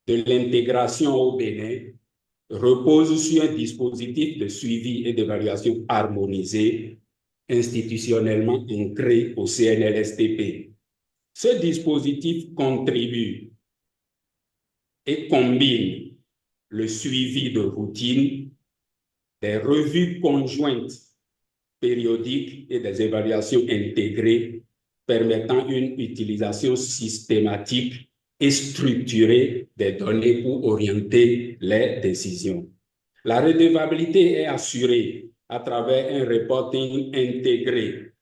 de l'intégration au Bénin repose sur un dispositif de suivi et d'évaluation harmonisé, institutionnellement ancré au CNLSTP. Ce dispositif contribue et combine le suivi de routine, des revues conjointes périodiques et des évaluations intégrées permettant une utilisation systématique et structurée des données pour orienter les décisions. La redevabilité est assurée à travers un reporting intégré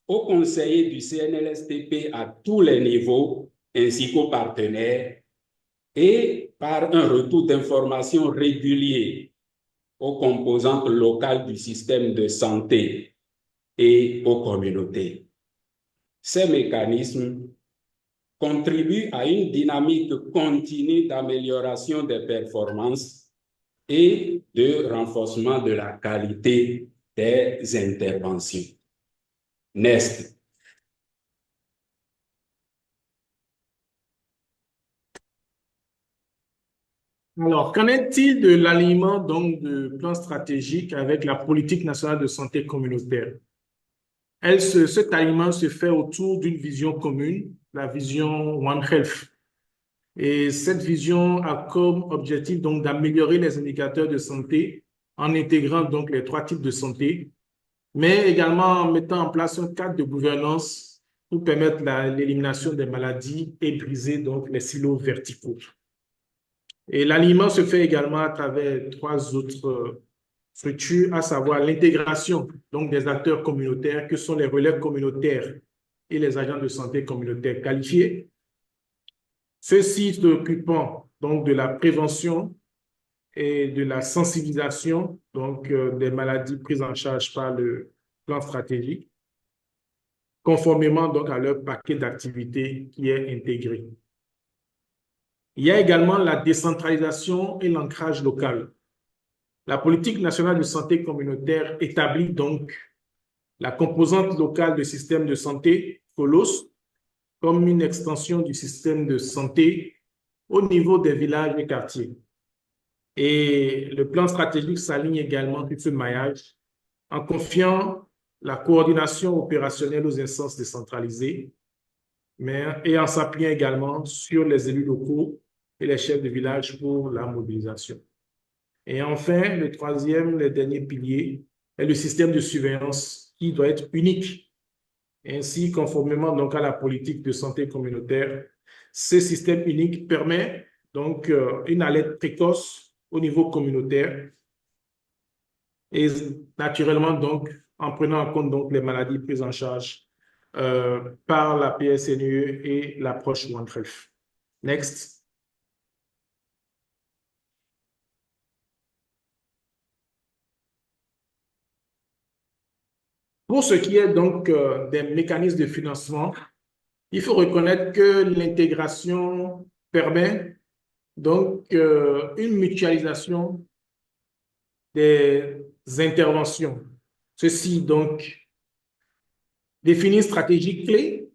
aux conseillers du CNLSTP à tous les niveaux ainsi qu'aux partenaires et par un retour d'informations régulier aux composantes locales du système de santé et aux communautés. Ces mécanismes contribuent à une dynamique continue d'amélioration des performances et de renforcement de la qualité des interventions. Next. Alors, qu'en est-il de l'alignement donc de plan stratégique avec la politique nationale de santé communautaire? Cet alignement se fait autour d'une vision commune, la vision One Health. Et cette vision a comme objectif donc d'améliorer les indicateurs de santé en intégrant donc les 3 types de santé, mais également en mettant en place un cadre de gouvernance pour permettre l'élimination des maladies et briser donc les silos verticaux. Et l'alignement se fait également à travers 3 autres structures, à savoir l'intégration donc des acteurs communautaires que sont les relais communautaires et les agents de santé communautaires qualifiés. Ceux-ci s'occupant donc de la prévention et de la sensibilisation donc des maladies prises en charge par le plan stratégique, conformément donc à leur paquet d'activités qui est intégré. Il y a également la décentralisation et l'ancrage local. La politique nationale de santé communautaire établit donc la composante locale du système de santé, COLOS, comme une extension du système de santé au niveau des villages et quartiers. Et le plan stratégique s'aligne également sur ce maillage en confiant la coordination opérationnelle aux instances décentralisées, et en s'appuyant également sur les élus locaux et les chefs de village pour la mobilisation. Et enfin, le dernier pilier est le système de surveillance qui doit être unique. Ainsi, conformément donc à la politique de santé communautaire, ce système unique permet donc une alerte précoce au niveau communautaire et naturellement donc en prenant en compte donc les maladies prises en charge par la PSNE et l'approche One Health. Next. Pour ce qui est donc des mécanismes de financement, Il faut reconnaître que l'intégration permet donc une mutualisation des interventions. Ceci donc définit une stratégie clé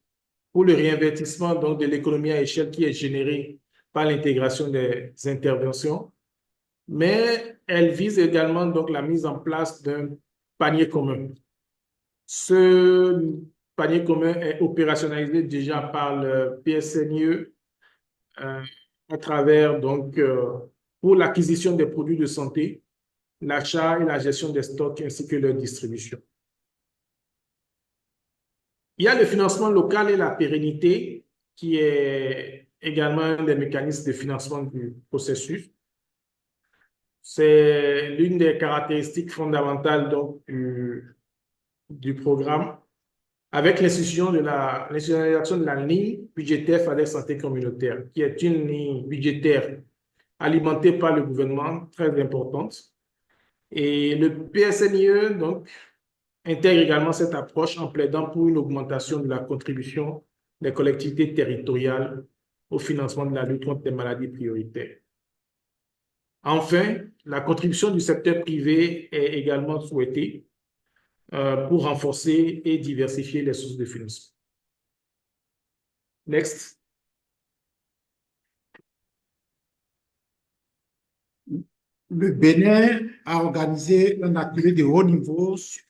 pour le réinvestissement donc, de l'économie à échelle qui est générée par l'intégration des interventions, mais elle vise également donc, la mise en place d'un panier commun. Ce panier commun est opérationnalisé déjà par le PSNIE à travers donc pour l'acquisition des produits de santé, l'achat et la gestion des stocks ainsi que leur distribution. Il y a le financement local et la pérennité qui est également un des mécanismes de financement du processus. C'est l'une des caractéristiques fondamentales donc, du programme avec l'institutionnalisation de la ligne budgétaire Fadel Santé communautaire, qui est une ligne budgétaire alimentée par le gouvernement, très importante. Et le PSNIE, donc, intègre également cette approche en plaidant pour une augmentation de la contribution des collectivités territoriales au financement de la lutte contre les maladies prioritaires. Enfin, la contribution du secteur privé est également souhaitée pour renforcer et diversifier les sources de financement. Next. Le Bénin a organisé un atelier de haut niveau sur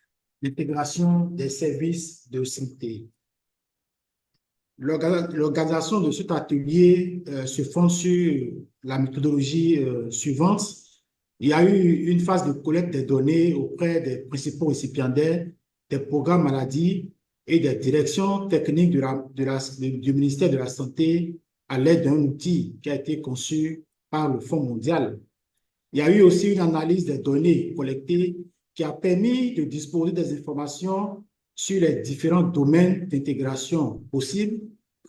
l'intégration des services de santé. L'organisation de cet atelier se fonde sur la méthodologie suivante. Il y a eu une phase de collecte des données auprès des principaux récipiendaires des programmes maladies et des directions techniques du ministère de la Santé à l'aide d'un outil qui a été conçu par le Fonds mondial. Il y a eu aussi une analyse des données collectées qui a permis de disposer des informations sur les différents domaines d'intégration possibles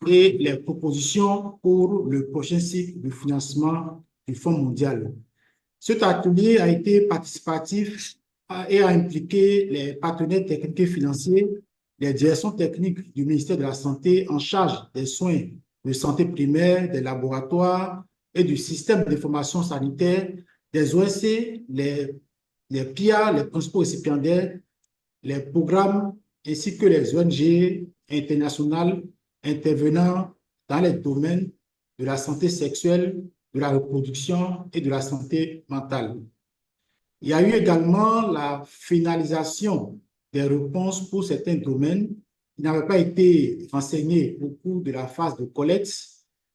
et les propositions pour le prochain cycle de financement du Fonds mondial. Cet atelier a été participatif et a impliqué les partenaires techniques et financiers, les directions techniques du ministère de la Santé en charge des soins de santé primaire, des laboratoires et du système d'information sanitaire, des OSC, les PIA, les principaux récipiendaires, les programmes ainsi que les ONG internationales intervenant dans les domaines de la santé sexuelle, de la reproduction et de la santé mentale. Il y a eu également la finalisation des réponses pour certains domaines qui n'avaient pas été renseignés au cours de la phase de collecte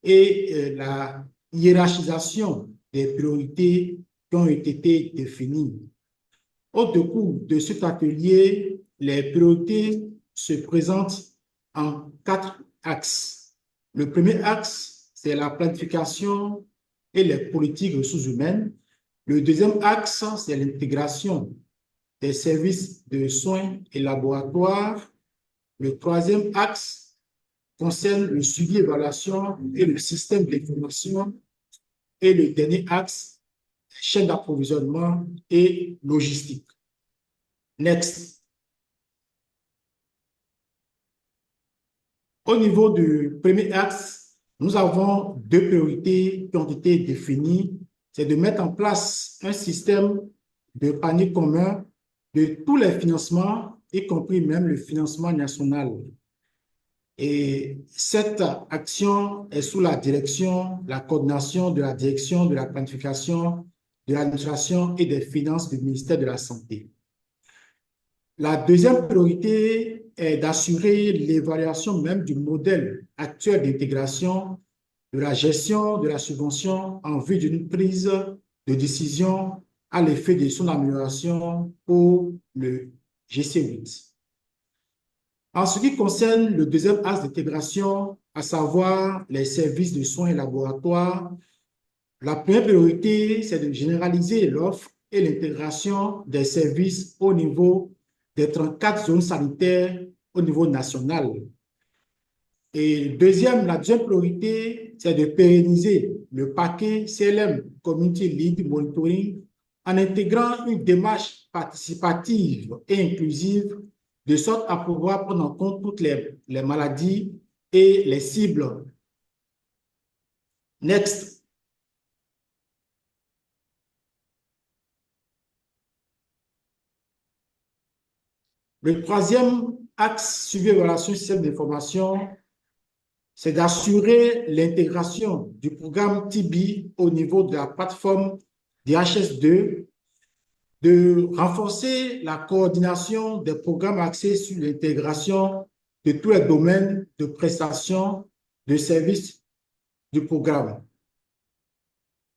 et la hiérarchisation des priorités qui ont été définies. Au cours de cet atelier, les priorités se présentent en 4 axes. Le premier axe, c'est la planification et les politiques ressources humaines. Le deuxième axe, c'est l'intégration des services de soins et laboratoires. Le troisième axe concerne le suivi, évaluation et le système d'information. Et le dernier axe, chaîne d'approvisionnement et logistique. Next. Au niveau du premier axe, nous avons 2 priorités qui ont été définies. C'est de mettre en place un système de panier commun de tous les financements, y compris même le financement national. Et cette action est sous la direction, la coordination de la direction de la planification, de l'administration et des finances du ministère de la Santé. La deuxième priorité est d'assurer l'évaluation même du modèle actuel d'intégration, de la gestion de la subvention en vue d'une prise de décision à l'effet de son amélioration pour le GC8. En ce qui concerne le deuxième axe d'intégration, à savoir les services de soins et laboratoires, la première priorité, c'est de généraliser l'offre et l'intégration des services au niveau des 34 zones sanitaires au niveau national. Et la deuxième priorité, c'est de pérenniser le paquet CLM Community Lead Monitoring en intégrant une démarche participative et inclusive de sorte à pouvoir prendre en compte toutes les maladies et les cibles. Next. Le troisième axe suivi évaluation système d'information, c'est d'assurer l'intégration du programme TB au niveau de la plateforme DHS2, de renforcer la coordination des programmes axés sur l'intégration de tous les domaines de prestation de services du programme.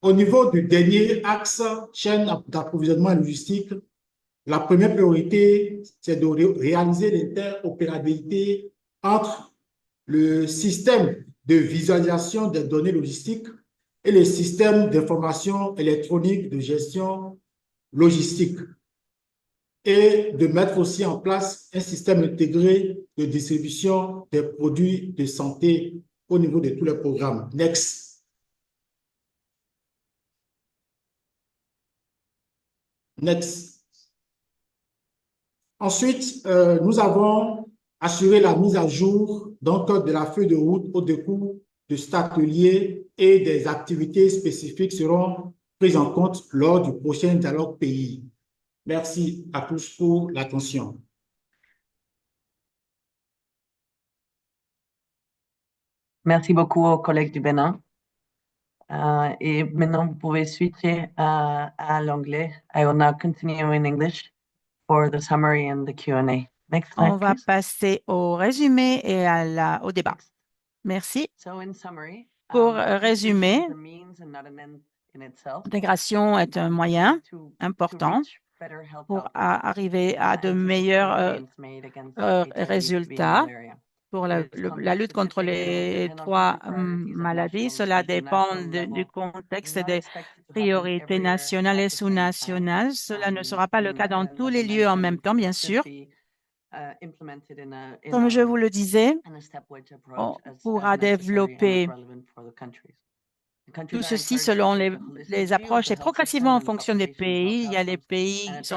Au niveau du dernier axe, chaîne d'approvisionnement logistique, la première priorité, c'est de réaliser l'interopérabilité entre le système de visualisation des données logistiques et le système d'information électronique de gestion logistique et de mettre aussi en place un système intégré de distribution des produits de santé au niveau de tous les programmes. Next. Next. Ensuite, nous avons assuré la mise à jour donc, de la feuille de route au décours de cet atelier et des activités spécifiques seront prises en compte lors du prochain dialogue pays. Merci à tous pour l'attention. Merci beaucoup aux collègues du Bénin. Et maintenant, vous pouvez switcher à l'anglais. I will now continue in English for the summary and the Q&A. Next slide, On va please. passer au résumé et au débat. Merci. So in summary, Pour inclusion résumer, is a means and not an end in itself. l'intégration est un moyen important reach better health pour outcomes, arriver à de and to support meilleurs gains made against HIV, TB, résultats and malaria. pour It la lutte contre les trois maladies. Cela dépend du contexte et des priorités nationales et sous-nationales. Cela ne sera pas le cas dans tous les lieux en même temps, bien sûr. Comme je vous le disais, on pourra développer tout ceci selon les approches et progressivement en fonction des pays. Il y a les pays qui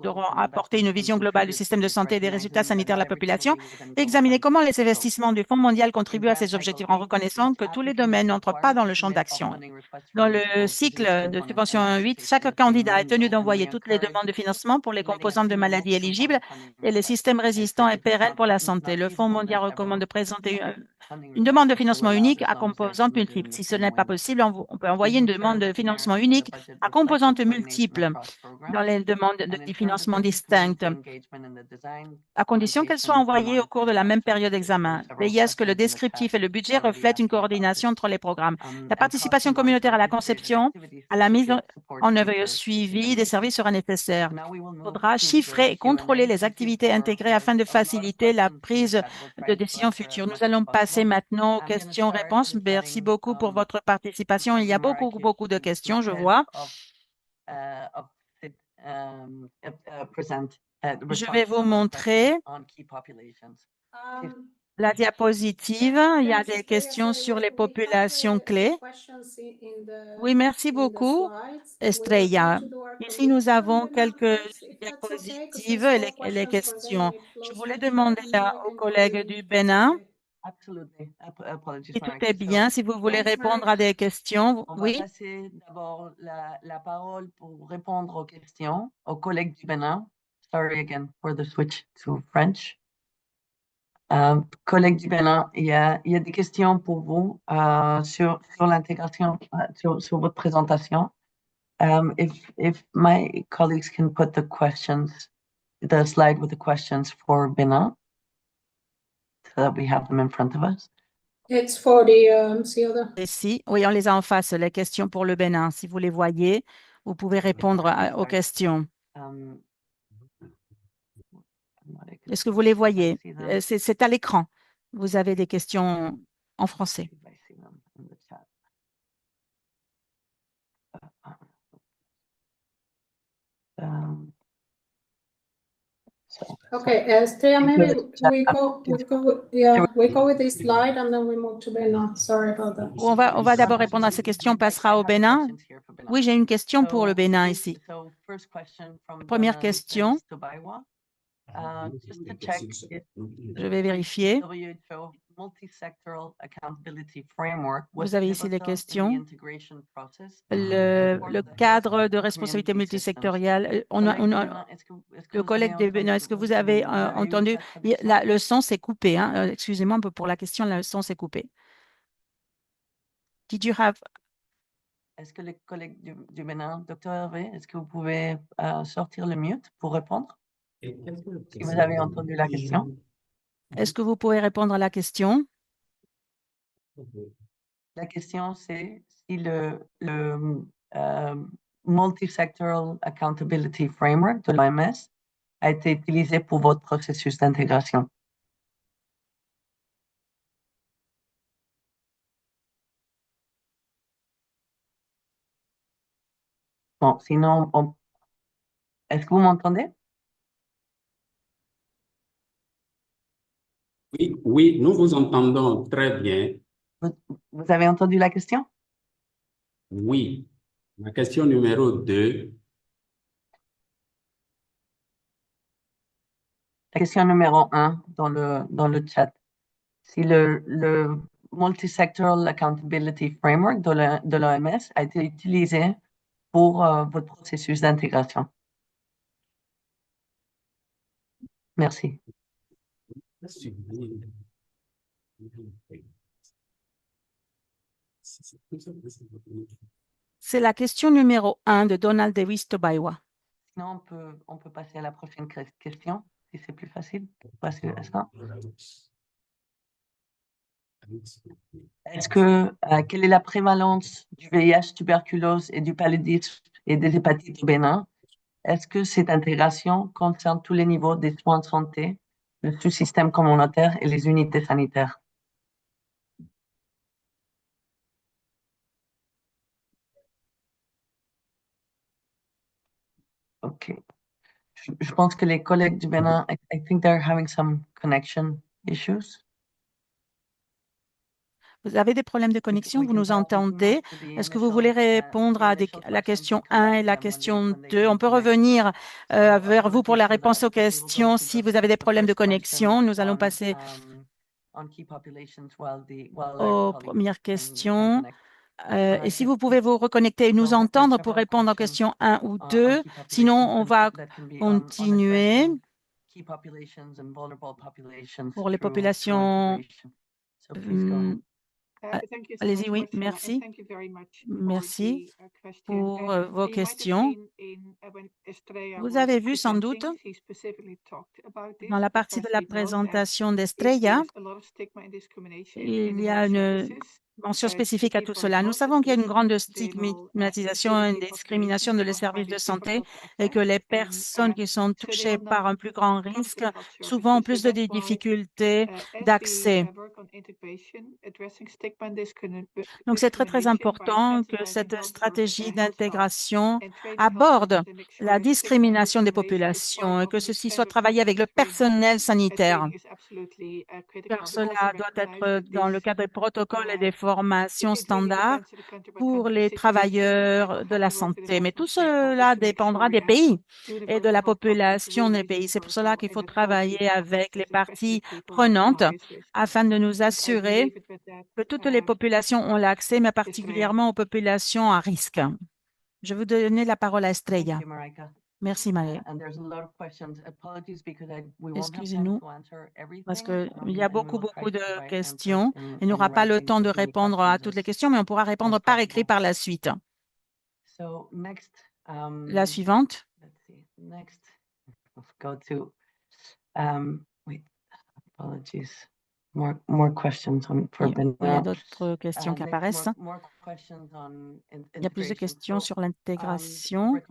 devront apporter une vision globale du système de santé et des résultats sanitaires de la population et examiner comment les investissements du Fonds mondial contribuent à ces objectifs en reconnaissant que tous les domaines n'entrent pas dans le champ d'action. Dans le cycle de subvention 8, chaque candidat est tenu d'envoyer toutes les demandes de financement pour les composantes de maladies éligibles et les systèmes résistants et pérennes pour la santé. Le Fonds mondial recommande de présenter une demande de financement unique à composantes multiples. Si ce n'est pas possible, on peut envoyer une demande de financement unique à composantes multiples dans les demandes de financement distinctes, à condition qu'elles soient envoyées au cours de la même période d'examen. Veillez à ce que le descriptif et le budget reflètent une coordination entre les programmes. La participation communautaire à la conception, à la mise en œuvre et au suivi des services sera nécessaire. Il faudra chiffrer et contrôler les activités intégrées afin de faciliter la prise de décisions futures. Nous allons passer maintenant aux questions-réponses. Merci beaucoup pour votre participation. Il y a beaucoup de questions, je vois. Je vais vous montrer la diapositive. Il y a des questions sur les populations clés. Oui, merci beaucoup, Estrella. Ici, nous avons quelques diapositives et les questions. Je voulais demander aux collègues du Bénin si tout est bien, si vous voulez répondre à des questions. On va passer d'abord la parole pour répondre aux questions aux collègues du Bénin. Sorry again for the switch to French. Collègues du Bénin, il y a des questions pour vous sur l'intégration, sur votre présentation. If my colleagues can put the slide with the questions for Bénin, so that we have them in front of us. It's for the Ici, oui, on les a en face, les questions pour le Bénin. Si vous les voyez, vous pouvez répondre aux questions. Est-ce que vous les voyez? C'est à l'écran. Vous avez des questions en français. Okay, Estrella, maybe we go with this slide and then we move to Bénin. Sorry about that. On va d'abord répondre à ces questions, on passera au Bénin. Oui, j'ai une question pour le Bénin ici. Première question. Je vais vérifier. Vous avez ici les questions. Le cadre de responsabilité multisectorielle. Le collègue de Bénin, est-ce que vous avez entendu? Le son s'est coupé. Hein? Excusez-moi un peu pour la question, le son s'est coupé. Did you have... Est-ce que les collègues du Bénin, docteur Hervé, est-ce que vous pouvez sortir le mute pour répondre? Si vous avez entendu la question. Est-ce que vous pouvez répondre à la question? La question, c'est si le Multi-Sectoral Accountability Framework de l'OMS a été utilisé pour votre processus d'intégration. Bon, sinon, est-ce que vous m'entendez? Oui, oui, nous vous entendons très bien. Vous avez entendu la question? Oui. La question numéro 2. La question numéro 1 dans le chat. Si le Multi-Sectoral Accountability Framework de l'OMS a été utilisé pour votre processus d'intégration. Merci. C'est la question numéro 1 de Donald Davis Tobaiwa. Sinon, on peut passer à la prochaine question, si c'est plus facile. Quelle est la prévalence du VIH, tuberculose et du paludisme et des hépatites au Bénin? Est-ce que cette intégration concerne tous les niveaux des soins de santé, le sous-système communautaire et les unités sanitaires? OK. Je pense que les collègues du Bénin, I think they're having some connection issues. Vous avez des problèmes de connexion, vous nous entendez? Est-ce que vous voulez répondre à la question 1 et la question 2? On peut revenir vers vous pour la réponse aux questions si vous avez des problèmes de connexion. Nous allons passer aux premières questions. Et si vous pouvez vous reconnecter et nous entendre pour répondre aux questions 1 ou 2, sinon on va continuer pour les populations. Allez-y, oui, merci. Merci pour vos questions. Vous avez vu sans doute dans la partie de la présentation d'Estrella, il y a une mention spécifique à tout cela. Nous savons qu'il y a une grande stigmatisation et une discrimination de les services de santé et que les personnes qui sont touchées par un plus grand risque souvent ont plus de difficultés d'accès. Donc, c'est très, très important que cette stratégie d'intégration aborde la discrimination des populations et que ceci soit travaillé avec le personnel sanitaire. Car cela doit être dans le cadre des protocoles et des formations standards pour les travailleurs de la santé. Mais tout cela dépendra des pays et de la population des pays. C'est pour cela qu'il faut travailler avec les parties prenantes afin de nous assurer que toutes les populations ont l'accès, mais particulièrement aux populations à risque. Je vais vous donner la parole à Estrella. Merci, Marie. Excusez-nous, parce qu'il y a beaucoup de questions. Il n'y aura pas le temps de répondre à toutes les questions, mais on pourra répondre par écrit par la suite. La suivante. Il y a d'autres questions qui apparaissent. Il y a plus de questions sur l'intégration.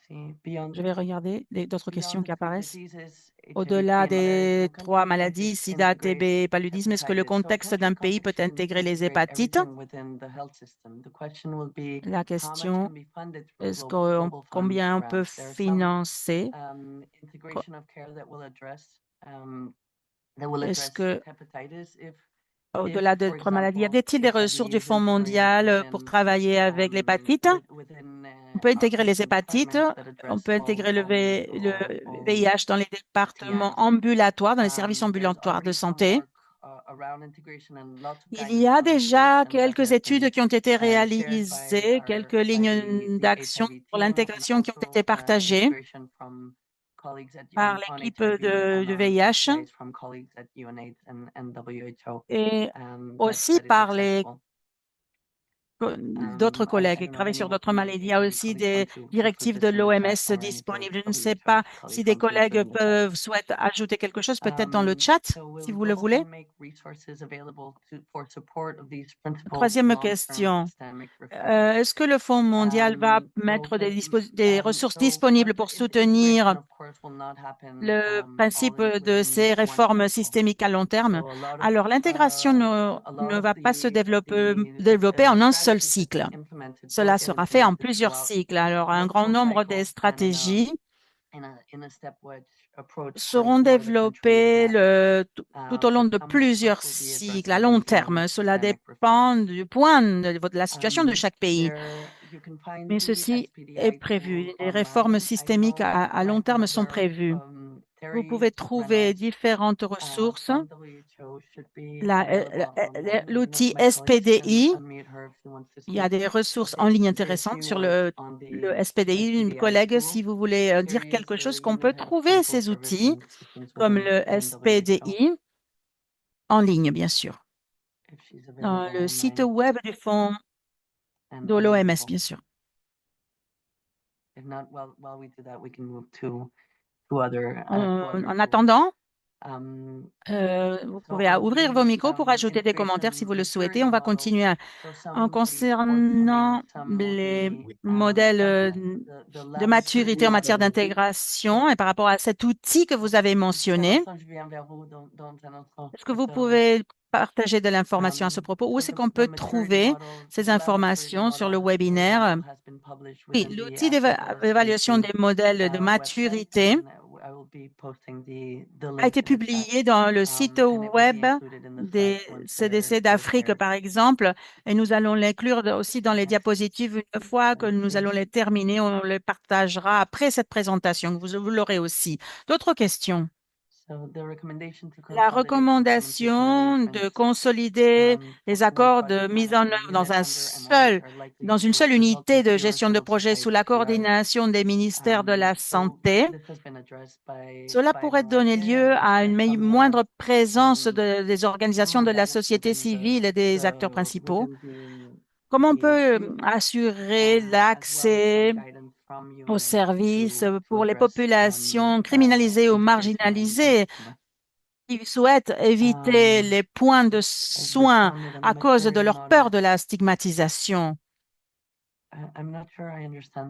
Je vais regarder d'autres questions qui apparaissent. Au-delà des 3 maladies, sida, TB, paludisme, est-ce que le contexte d'un pays peut intégrer les hépatites? La question est combien on peut financer? Est-ce que au-delà d'autres maladies? Y avait-il des ressources du Fonds mondial pour travailler avec l'hépatite? On peut intégrer les hépatites, on peut intégrer le VIH dans les départements ambulatoires, dans les services ambulatoires de santé. Il y a déjà quelques études qui ont été réalisées, quelques lignes d'action pour l'intégration qui ont été partagées par l'équipe de VIH et aussi par d'autres collègues qui travaillent sur d'autres maladies. Il y a aussi des directives de l'OMS disponibles. Je ne sais pas si des collègues souhaitent ajouter quelque chose, peut-être dans le chat, si vous le voulez. Troisième question. Est-ce que le Fonds mondial va mettre des ressources disponibles pour soutenir le principe de ces réformes systémiques à long terme? Alors, l'intégration ne va pas se développer en un seul cycle. Cela sera fait en plusieurs cycles. Alors, un grand nombre des stratégies seront développées tout au long de plusieurs cycles à long terme. Cela dépend du point de la situation de chaque pays. Mais ceci est prévu. Les réformes systémiques à long terme sont prévues. Vous pouvez trouver différentes ressources. L'outil SPDI, il y a des ressources en ligne intéressantes sur le SPDI. Une collègue, si vous voulez dire quelque chose, qu'on peut trouver ces outils comme le SPDI en ligne, bien sûr. Dans le site web du fonds de l'OMS, bien sûr. En attendant, vous pouvez ouvrir vos micros pour ajouter des commentaires si vous le souhaitez. On va continuer en concernant les modèles de maturité en matière d'intégration et par rapport à cet outil que vous avez mentionné. Est-ce que vous pouvez partager de l'information à ce propos? Où est-ce qu'on peut trouver ces informations sur le webinaire? Oui, l'outil d'évaluation des modèles de maturité a été publié dans le site web des CDC d'Afrique, par exemple, et nous allons l'inclure aussi dans les diapositives. Une fois que nous allons les terminer, on les partagera après cette présentation. Vous l'aurez aussi. D'autres questions? La recommandation de consolider les accords de mise en œuvre dans une seule unité de gestion de projet sous la coordination des ministères de la Santé. Cela pourrait donner lieu à une moindre présence des organisations de la société civile et des acteurs principaux. Comment on peut assurer l'accès aux services pour les populations criminalisées ou marginalisées qui souhaitent éviter les points de soins à cause de leur peur de la stigmatisation?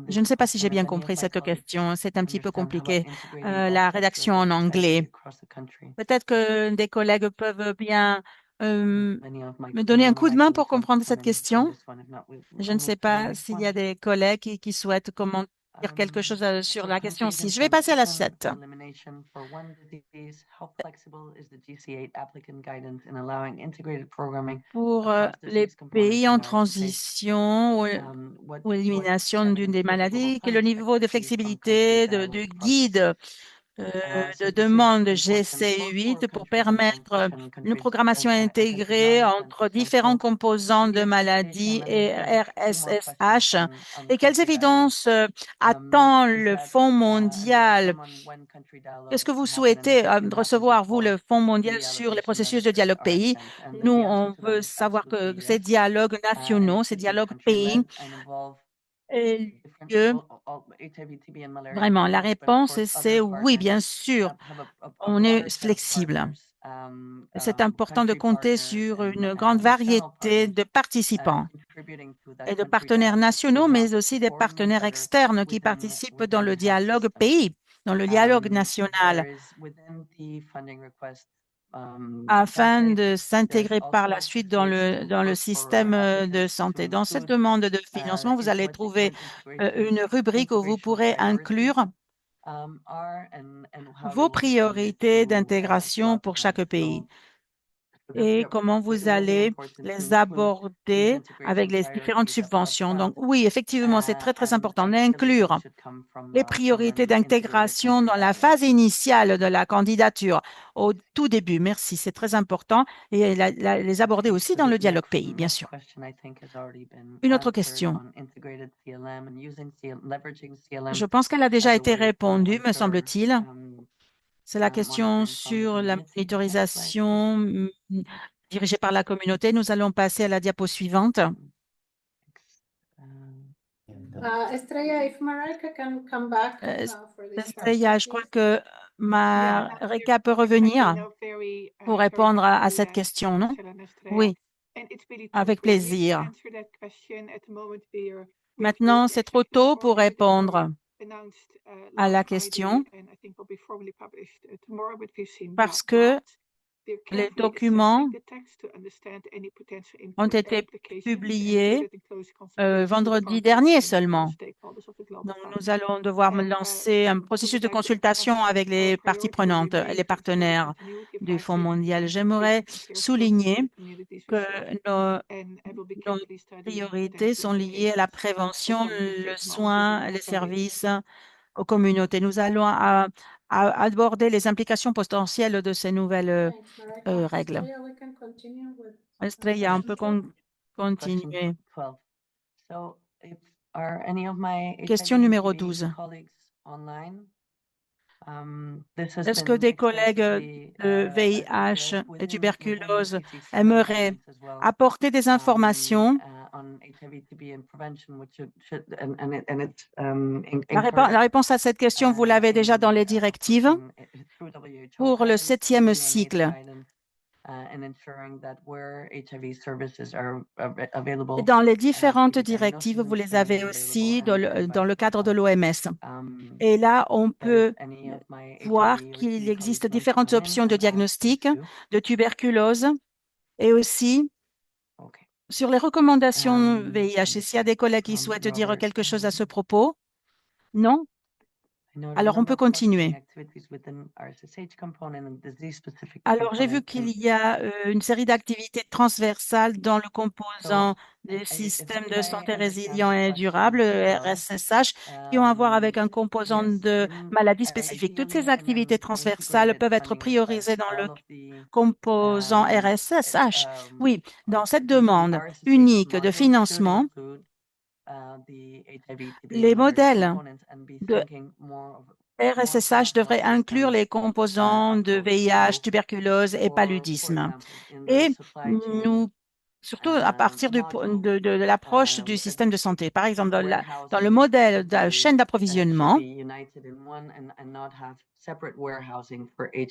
Je ne sais pas si j'ai bien compris cette question. C'est un petit peu compliqué, la rédaction en anglais. Peut-être que des collègues peuvent bien me donner un coup de main pour comprendre cette question. Je ne sais pas s'il y a des collègues qui souhaitent dire quelque chose sur la question 6. Je vais passer à la 7. Pour les pays en transition ou élimination d'une des maladies, que le niveau de flexibilité du guide de demande GC8 pour permettre une programmation intégrée entre différents composants de maladies et RSSH et quelles évidences attend le Fonds mondial? Qu'est-ce que vous souhaitez recevoir, vous, le Fonds mondial sur les processus de dialogue pays? Nous, on veut savoir que ces dialogues nationaux, ces dialogues pays, vraiment, la réponse, c'est oui, bien sûr, on est flexible. C'est important de compter sur une grande variété de participants et de partenaires nationaux, mais aussi des partenaires externes qui participent dans le dialogue pays, dans le dialogue national, afin de s'intégrer par la suite dans le système de santé. Dans cette demande de financement, vous allez trouver une rubrique où vous pourrez inclure vos priorités d'intégration pour chaque pays. et comment vous allez les aborder avec les différentes subventions. Donc oui, effectivement, c'est très, très important d'inclure les priorités d'intégration dans la phase initiale de la candidature, au tout début. Merci, c'est très important. Et les aborder aussi dans le dialogue pays, bien sûr. Une autre question. Je pense qu'elle a déjà été répondue, me semble-t-il. C'est la question sur la monitorisation dirigée par la communauté. Nous allons passer à la diapo suivante. Estrella, if Marika can come back for this Estrella, je crois que Marika peut revenir pour répondre à cette question, non? Oui, avec plaisir. Maintenant, c'est trop tôt pour répondre à la question parce que les documents ont été publiés vendredi dernier seulement. Donc, nous allons devoir lancer un processus de consultation avec les parties prenantes et les partenaires du Fonds mondial. J'aimerais souligner que nos priorités sont liées à la prévention, le soin, les services aux communautés. Nous allons aborder les implications potentielles de ces nouvelles règles. Estrella, on peut continuer. Question numéro 12. Est-ce que des collègues de VIH et tuberculose aimeraient apporter des informations? La réponse à cette question, vous l'avez déjà dans les directives pour le 7e cycle. Et dans les différentes directives, vous les avez aussi dans le cadre de l'OMS. Et là, on peut voir qu'il existe différentes options de diagnostic de tuberculose et aussi sur les recommandations VIH. Et s'il y a des collègues qui souhaitent dire quelque chose à ce propos? Non? Alors, on peut continuer. Alors, j'ai vu qu'il y a une série d'activités transversales dans le composant des systèmes de santé résilients et durables, RSSH, qui ont à voir avec un composant de maladies spécifiques. Toutes ces activités transversales peuvent être priorisées dans le composant RSSH. Oui, dans cette demande unique de financement, les modèles de RSSH devrait inclure les composants de VIH, tuberculose et paludisme. Et nous, surtout à partir de l'approche du système de santé. Par exemple, dans le modèle de la chaîne d'approvisionnement,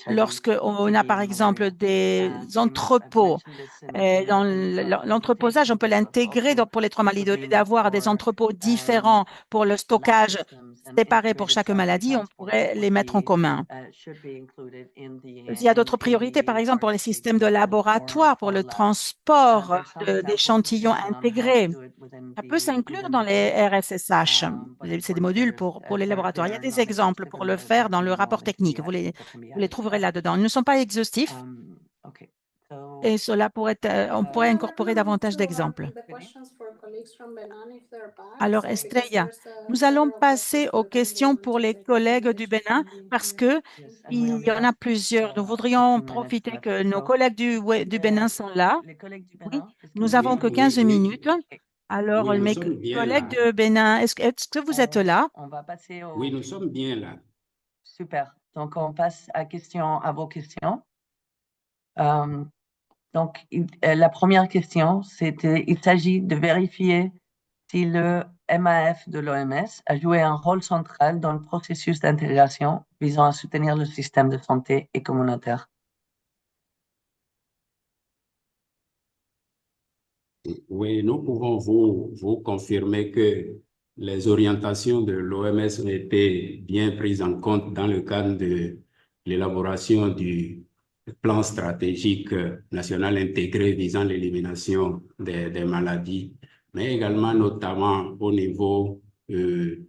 lorsqu'on a par exemple des entrepôts, dans l'entreposage, on peut l'intégrer pour les 3 maladies. Au lieu d'avoir des entrepôts différents pour le stockage séparés pour chaque maladie, on pourrait les mettre en commun. Il y a d'autres priorités, par exemple pour les systèmes de laboratoire, pour le transport d'échantillons intégrés. Ça peut s'inclure dans les RSSH. C'est des modules pour les laboratoires. Il y a des exemples pour le faire dans le rapport technique. Vous les trouverez là-dedans. Ils ne sont pas exhaustifs. Et cela on pourrait incorporer davantage d'exemples. Alors, Estrella, nous allons passer aux questions pour les collègues du Bénin parce qu'il y en a plusieurs. Nous voudrions profiter que nos collègues du Bénin sont là. Oui, nous n'avons que 15 minutes. Alors, mes collègues de Bénin, est-ce que vous êtes là? Oui, nous sommes bien là. Super. Donc, on passe à vos questions. Donc, la première question, il s'agit de vérifier si le MAF de l'OMS a joué un rôle central dans le processus d'intégration visant à soutenir le système de santé et communautaire. Oui, nous pouvons vous confirmer que les orientations de l'OMS ont été bien prises en compte dans le cadre de l'élaboration du plan stratégique national intégré visant l'élimination des maladies, mais également notamment au niveau de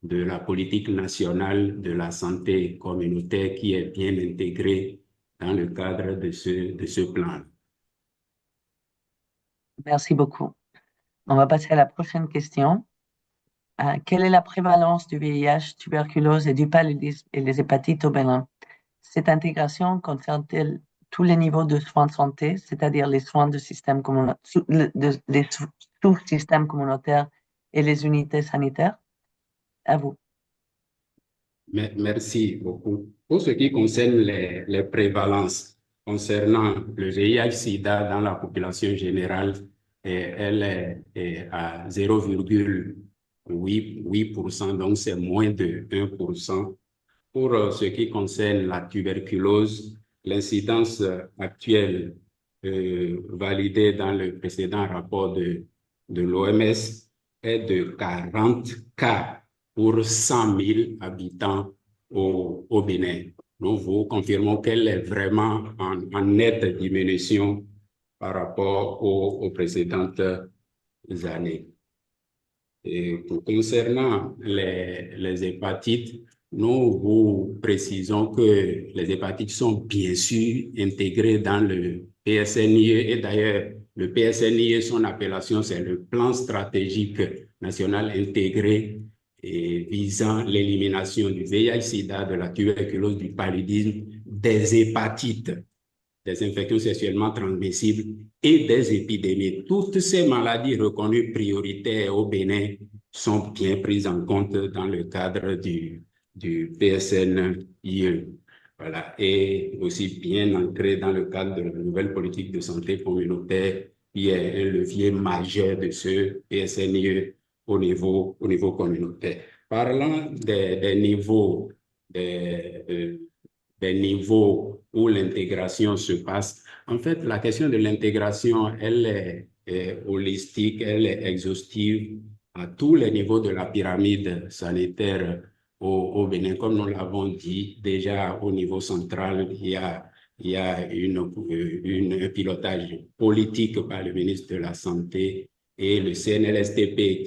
la politique nationale de la santé communautaire qui est bien intégrée dans le cadre de ce plan. Merci beaucoup. On va passer à la prochaine question. Quelle est la prévalence du VIH, tuberculose et du paludisme et les hépatites au Bénin? Cette intégration concerne-t-elle tous les niveaux de soins de santé, c'est-à-dire les soins de système les sous-systèmes communautaires et les unités sanitaires? À vous. Merci beaucoup. Pour ce qui concerne les prévalences concernant le VIH-Sida dans la population générale, elle est à 0,8%, donc c'est moins de 1%. Pour ce qui concerne la tuberculose, l'incidence actuelle validée dans le précédent rapport de l'OMS est de 40 cas pour 100 000 habitants au Bénin. Nous vous confirmons qu'elle est vraiment en nette diminution par rapport aux précédentes années. Et concernant les hépatites, nous vous précisons que les hépatites sont bien sûr intégrées dans le PSNIE et d'ailleurs, le PSNIE, son appellation, c'est le Plan stratégique national intégré et visant l'élimination du VIH-Sida, de la tuberculose, du paludisme, des hépatites, des infections sexuellement transmissibles et des épidémies. Toutes ces maladies reconnues prioritaires au Bénin sont bien prises en compte dans le cadre du PSNIE. Voilà. Et aussi bien ancrées dans le cadre de la nouvelle politique de santé communautaire, qui est un levier majeur de ce PSNIE au niveau communautaire. Parlant des niveaux où l'intégration se passe. En fait, la question de l'intégration, elle est holistique, elle est exhaustive à tous les niveaux de la pyramide sanitaire au Bénin. Comme nous l'avons dit, déjà au niveau central, il y a un pilotage politique par le ministre de la Santé et le CNLSTP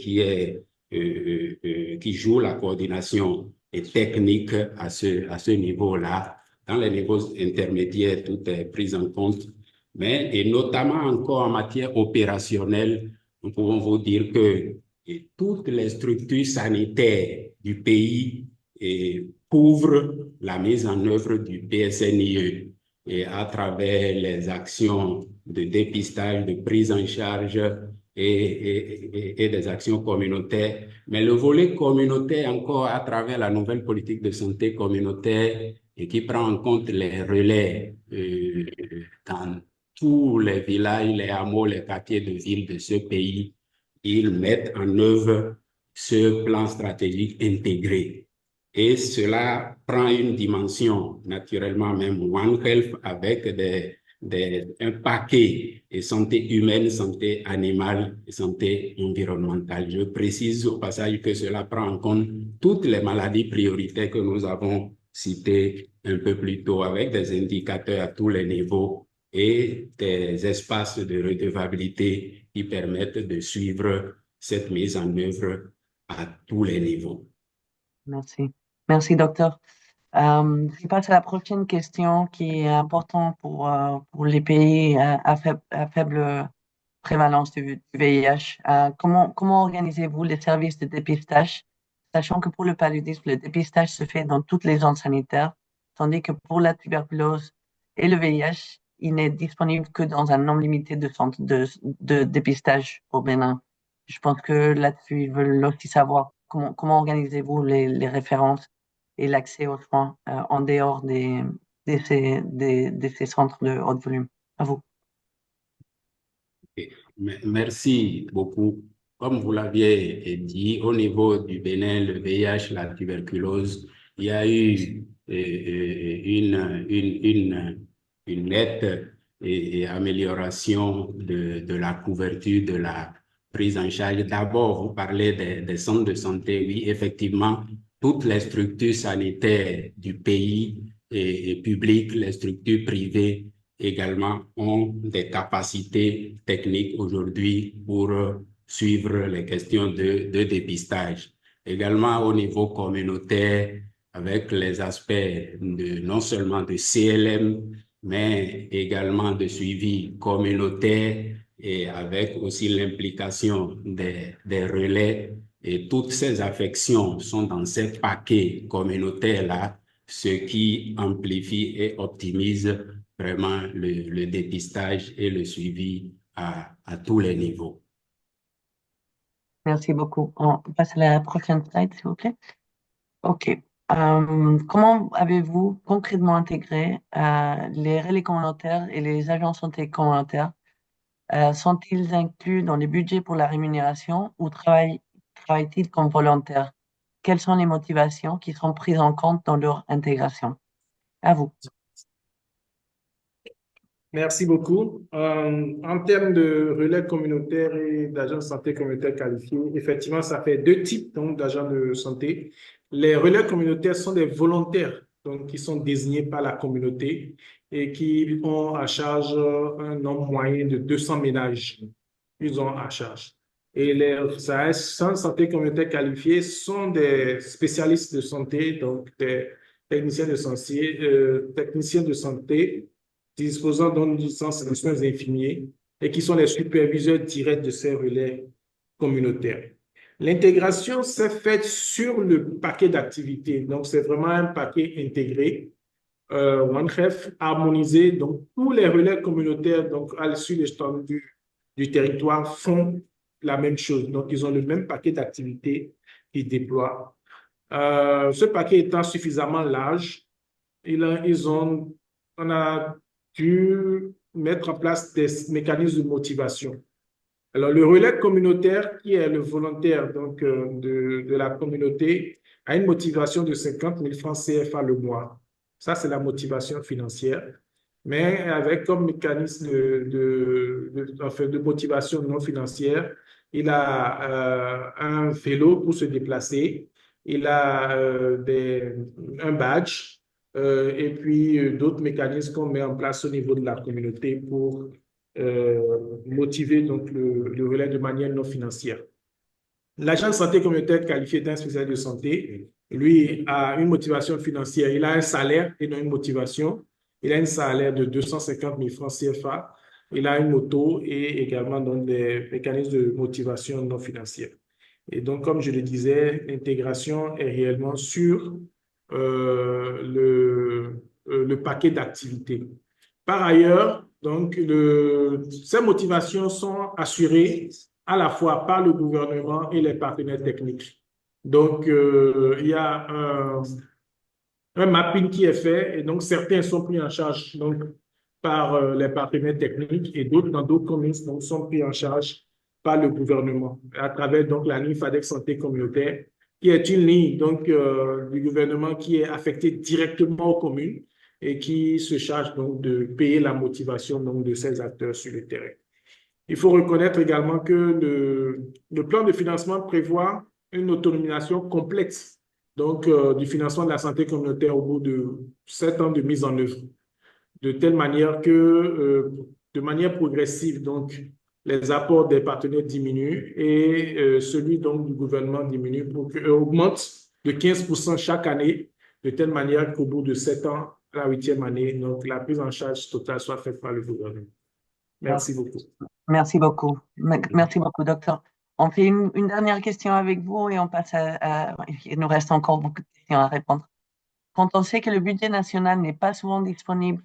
qui joue la coordination et technique à ce niveau-là. Dans les niveaux intermédiaires, tout est pris en compte, et notamment encore en matière opérationnelle, nous pouvons vous dire que toutes les structures sanitaires du pays couvrent la mise en œuvre du PSNIE et à travers les actions de dépistage, de prise en charge et des actions communautaires. Mais le volet communautaire, encore à travers la nouvelle politique de santé communautaire, et qui prend en compte les relais dans tous les villages, les hameaux, les quartiers de ville de ce pays, ils mettent en œuvre ce plan stratégique intégré. Et cela prend une dimension, naturellement même One Health, avec un paquet de santé humaine, santé animale et santé environnementale. Je précise au passage que cela prend en compte toutes les maladies prioritaires que nous avons citées un peu plus tôt, avec des indicateurs à tous les niveaux et des espaces de redevabilité qui permettent de suivre cette mise en œuvre à tous les niveaux. Merci. Merci, docteur. Je passe à la prochaine question qui est importante pour les pays à faible prévalence du VIH. Comment organisez-vous les services de dépistage, sachant que pour le paludisme, le dépistage se fait dans toutes les zones sanitaires, tandis que pour la tuberculose et le VIH, il n'est disponible que dans un nombre limité de centres de dépistage au Bénin. Je pense que là-dessus, ils veulent aussi savoir comment organisez-vous les références et l'accès aux soins en dehors de ces centres de haut volume. À vous. Merci beaucoup. Comme vous l'aviez dit, au niveau du Bénin, le VIH, la tuberculose, il y a eu une nette amélioration de la couverture, de la prise en charge. D'abord, vous parlez des centres de santé. Oui, effectivement, toutes les structures sanitaires du pays et publiques, les structures privées également ont des capacités techniques aujourd'hui pour suivre les questions de dépistage. Également au niveau communautaire, avec les aspects non seulement de CLM, mais également de suivi communautaire et avec aussi l'implication des relais. Et toutes ces affections sont dans ces paquets communautaires-là, ce qui amplifie et optimise vraiment le dépistage et le suivi à tous les niveaux. Merci beaucoup. On passe à la prochaine slide, s'il vous plaît. OK. Comment avez-vous concrètement intégré les relais communautaires et les agents de santé communautaires? Sont-ils inclus dans les budgets pour la rémunération ou travaillent-ils comme volontaires? Quelles sont les motivations qui sont prises en compte dans leur intégration? À vous. Merci beaucoup. En termes de relais communautaires et d'agents de santé communautaires qualifiés, effectivement, ça fait deux types d'agents de santé. Les relais communautaires sont des volontaires, donc qui sont désignés par la communauté et qui ont à charge un nombre moyen de 200 ménages. Ils ont à charge. Et les agents de santé communautaires qualifiés sont des spécialistes de santé, donc des techniciens de santé disposant d'une licence de soins infirmiers et qui sont les superviseurs directs de ces relais communautaires. L'intégration s'est faite sur le paquet d'activités. Donc, c'est vraiment un paquet intégré, OneHealth, harmonisé. Donc, tous les relais communautaires, donc, à l'issue du territoire, font la même chose. Donc, ils ont le même paquet d'activités qu'ils déploient. Ce paquet étant suffisamment large, on a dû mettre en place des mécanismes de motivation. Alors, le relais communautaire, qui est le volontaire donc, de la communauté, a une motivation de 50 000 francs CFA le mois. Ça, c'est la motivation financière. Mais avec comme mécanisme de motivation non financière, il a un vélo pour se déplacer, il a un badge, et puis d'autres mécanismes qu'on met en place au niveau de la communauté pour motiver donc le relais de manière non financière. L'agent de santé communautaire qualifié d'un spécialiste de santé, lui, a une motivation financière. Il a un salaire et non une motivation. Il a un salaire de 250 000 francs CFA. Il a une moto et également donc, des mécanismes de motivation non financière. Et donc, comme je le disais, l'intégration est réellement sur le paquet d'activités. Par ailleurs, donc, ces motivations sont assurées à la fois par le gouvernement et les partenaires techniques. Donc, il y a un mapping qui est fait et donc certains sont pris en charge donc, par les partenaires techniques et d'autres dans d'autres communes donc, sont pris en charge par le gouvernement à travers donc, la ligne FADEC Santé Communautaire qui est une ligne donc, du gouvernement qui est affectée directement aux communes et qui se charge donc de payer la motivation donc, de ces acteurs sur le terrain. Il faut reconnaître également que le plan de financement prévoit une autonomisation complète donc, du financement de la santé communautaire au bout de 7 ans de mise en œuvre, de telle manière que, de manière progressive, donc, les apports des partenaires diminuent et celui donc, du gouvernement diminue pour augmente de 15% chaque année, de telle manière qu'au bout de 7 ans, la 8e année, donc, la prise en charge totale soit faite par le gouvernement. Merci beaucoup. Merci beaucoup. Merci beaucoup, docteur. On fait une dernière question avec vous et on passe il nous reste encore beaucoup de questions à répondre. Quand on sait que le budget national n'est pas souvent disponible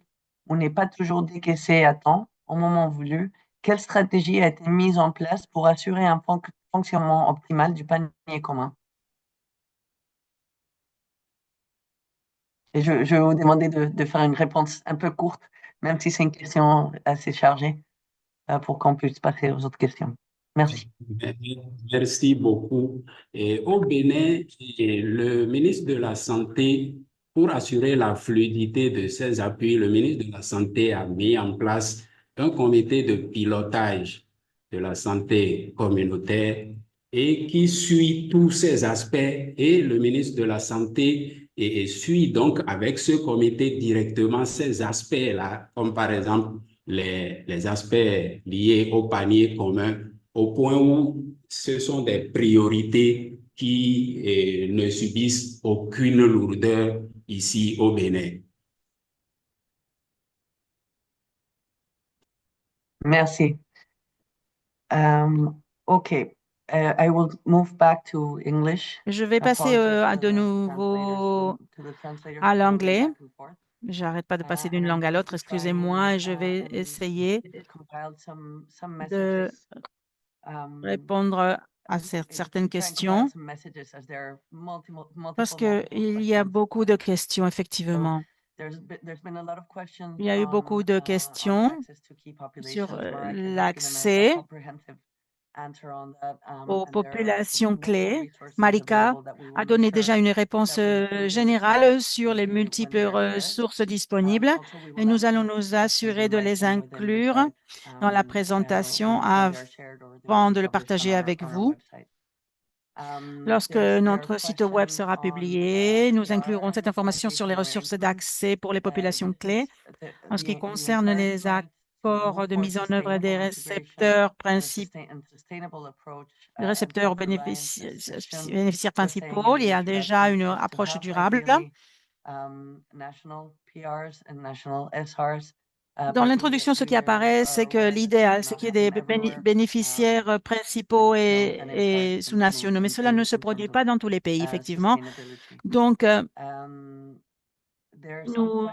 ou n'est pas toujours décaissé à temps, au moment voulu, quelle stratégie a été mise en place pour assurer un fonctionnement optimal du panier commun? Et je vais vous demander de faire une réponse un peu courte, même si c'est une question assez chargée, pour qu'on puisse passer aux autres questions. Merci. Merci beaucoup. Et au Bénin, le ministre de la Santé, pour assurer la fluidité de ces appuis, le ministre de la Santé a mis en place un comité de pilotage de la santé communautaire et qui suit tous ces aspects. Et le ministre de la Santé suit donc avec ce comité directement ces aspects-là, comme par exemple les aspects liés au panier commun, au point où ce sont des priorités qui ne subissent aucune lourdeur ici au Bénin. Merci. Okay, I will move back to English. Je vais passer à de nouveau à l'anglais. J'arrête pas de passer d'une langue à l'autre, excusez-moi, et je vais essayer de répondre à certaines questions parce qu'il y a beaucoup de questions, effectivement. Il y a eu beaucoup de questions sur l'accès aux populations clés. Marika a donné déjà une réponse générale sur les multiples ressources disponibles et nous allons nous assurer de les inclure dans la présentation avant de le partager avec vous. Lorsque notre site web sera publié, nous inclurons cette information sur les ressources d'accès pour les populations clés. En ce qui concerne les accords de mise en œuvre des récepteurs bénéficiaires principaux, il y a déjà une approche durable. Dans l'introduction, ce qui apparaît, c'est que l'idéal, c'est qu'il y ait des bénéficiaires principaux et sous-nationaux, mais cela ne se produit pas dans tous les pays, effectivement. Donc, nous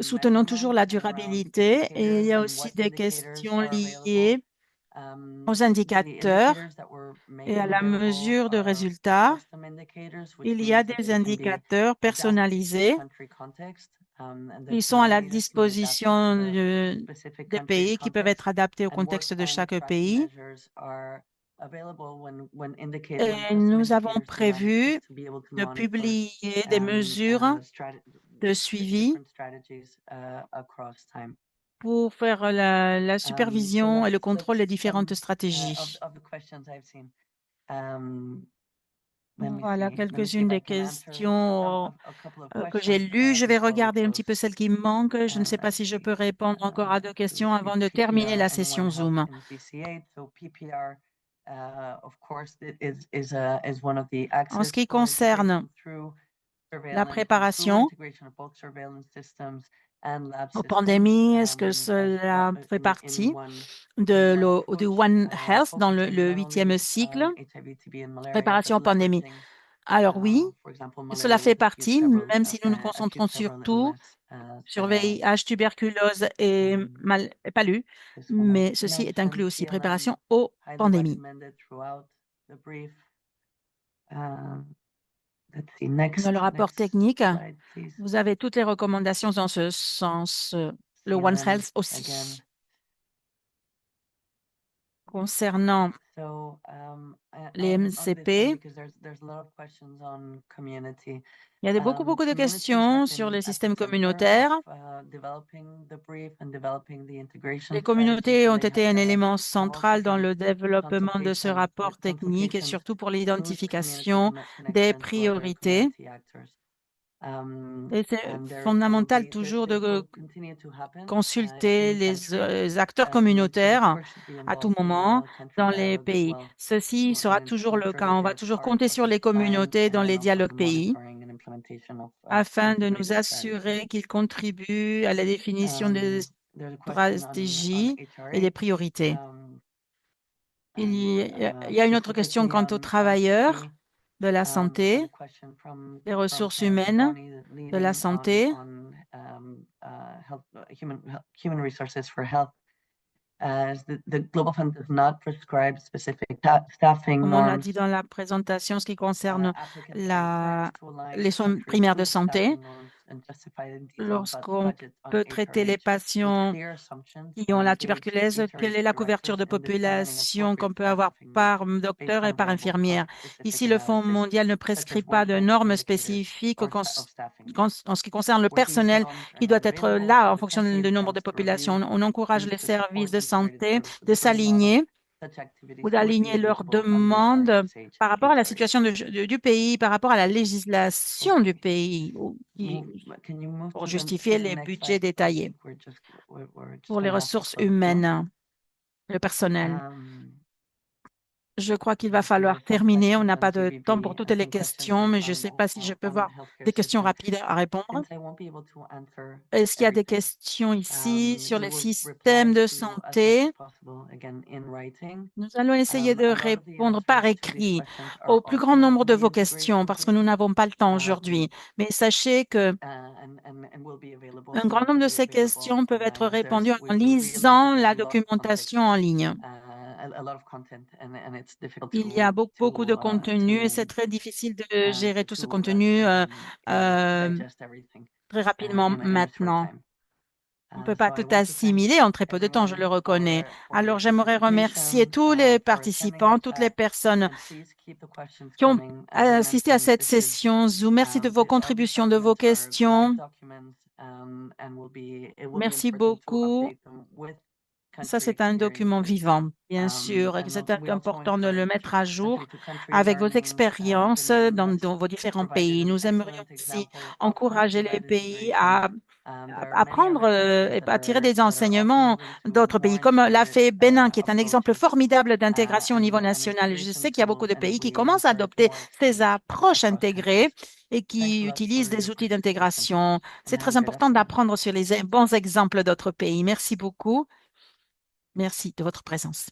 soutenons toujours la durabilité et il y a aussi des questions liées aux indicateurs et à la mesure de résultats. Il y a des indicateurs personnalisés. Ils sont à la disposition des pays qui peuvent être adaptés au contexte de chaque pays. Et nous avons prévu de publier des mesures de suivi pour faire la supervision et le contrôle des différentes stratégies. Voilà quelques-unes des questions que j'ai lues. Je vais regarder un petit peu celles qui me manquent. Je ne sais pas si je peux répondre encore à 2 questions avant de terminer la session Zoom. En ce qui concerne la préparation aux pandémies, est-ce que cela fait partie de One Health dans le 8e cycle, préparation aux pandémies? Alors oui, cela fait partie, même si nous nous concentrons surtout sur VIH, tuberculose et palu, mais ceci est inclus aussi, préparation aux pandémies. Dans le rapport technique, vous avez toutes les recommandations dans ce sens, le One Health aussi. Concernant les MCP, il y a beaucoup de questions sur les systèmes communautaires. Les communautés ont été un élément central dans le développement de ce rapport technique et surtout pour l'identification des priorités. Et c'est fondamental toujours de consulter les acteurs communautaires à tout moment dans les pays. Ceci sera toujours le cas. On va toujours compter sur les communautés dans les dialogues pays afin de nous assurer qu'ils contribuent à la définition des stratégies et des priorités. Il y a une autre question quant aux travailleurs de la santé, des ressources humaines, de la santé. Comme on l'a dit dans la présentation, ce qui concerne les soins primaires de santé, lorsqu'on peut traiter les patients qui ont la tuberculose, quelle est la couverture de population qu'on peut avoir par docteur et par infirmière? Ici, le Fonds mondial ne prescrit pas de normes spécifiques en ce qui concerne le personnel qui doit être là en fonction du nombre de populations. On encourage les services de santé de s'aligner ou d'aligner leurs demandes par rapport à la situation du pays, par rapport à la législation du pays, pour justifier les budgets détaillés pour les ressources humaines, le personnel. Je crois qu'il va falloir terminer. On n'a pas de temps pour toutes les questions, mais je ne sais pas si je peux voir des questions rapides à répondre. Est-ce qu'il y a des questions ici sur les systèmes de santé? Nous allons essayer de répondre par écrit au plus grand nombre de vos questions parce que nous n'avons pas le temps aujourd'hui. Mais sachez que un grand nombre de ces questions peuvent être répondues en lisant la documentation en ligne. Il y a beaucoup de contenu et c'est très difficile de gérer tout ce contenu très rapidement maintenant. On ne peut pas tout assimiler en très peu de temps, je le reconnais. Alors, j'aimerais remercier tous les participants, toutes les personnes qui ont assisté à cette session Zoom. Merci de vos contributions, de vos questions. Merci beaucoup. Ça, c'est un document vivant, bien sûr, et c'est important de le mettre à jour avec vos expériences dans vos différents pays. Nous aimerions aussi encourager les pays à apprendre et à tirer des enseignements d'autres pays, comme l'a fait Bénin, qui est un exemple formidable d'intégration au niveau national. Je sais qu'il y a beaucoup de pays qui commencent à adopter ces approches intégrées et qui utilisent des outils d'intégration. C'est très important d'apprendre sur les bons exemples d'autres pays. Merci beaucoup. Merci de votre présence.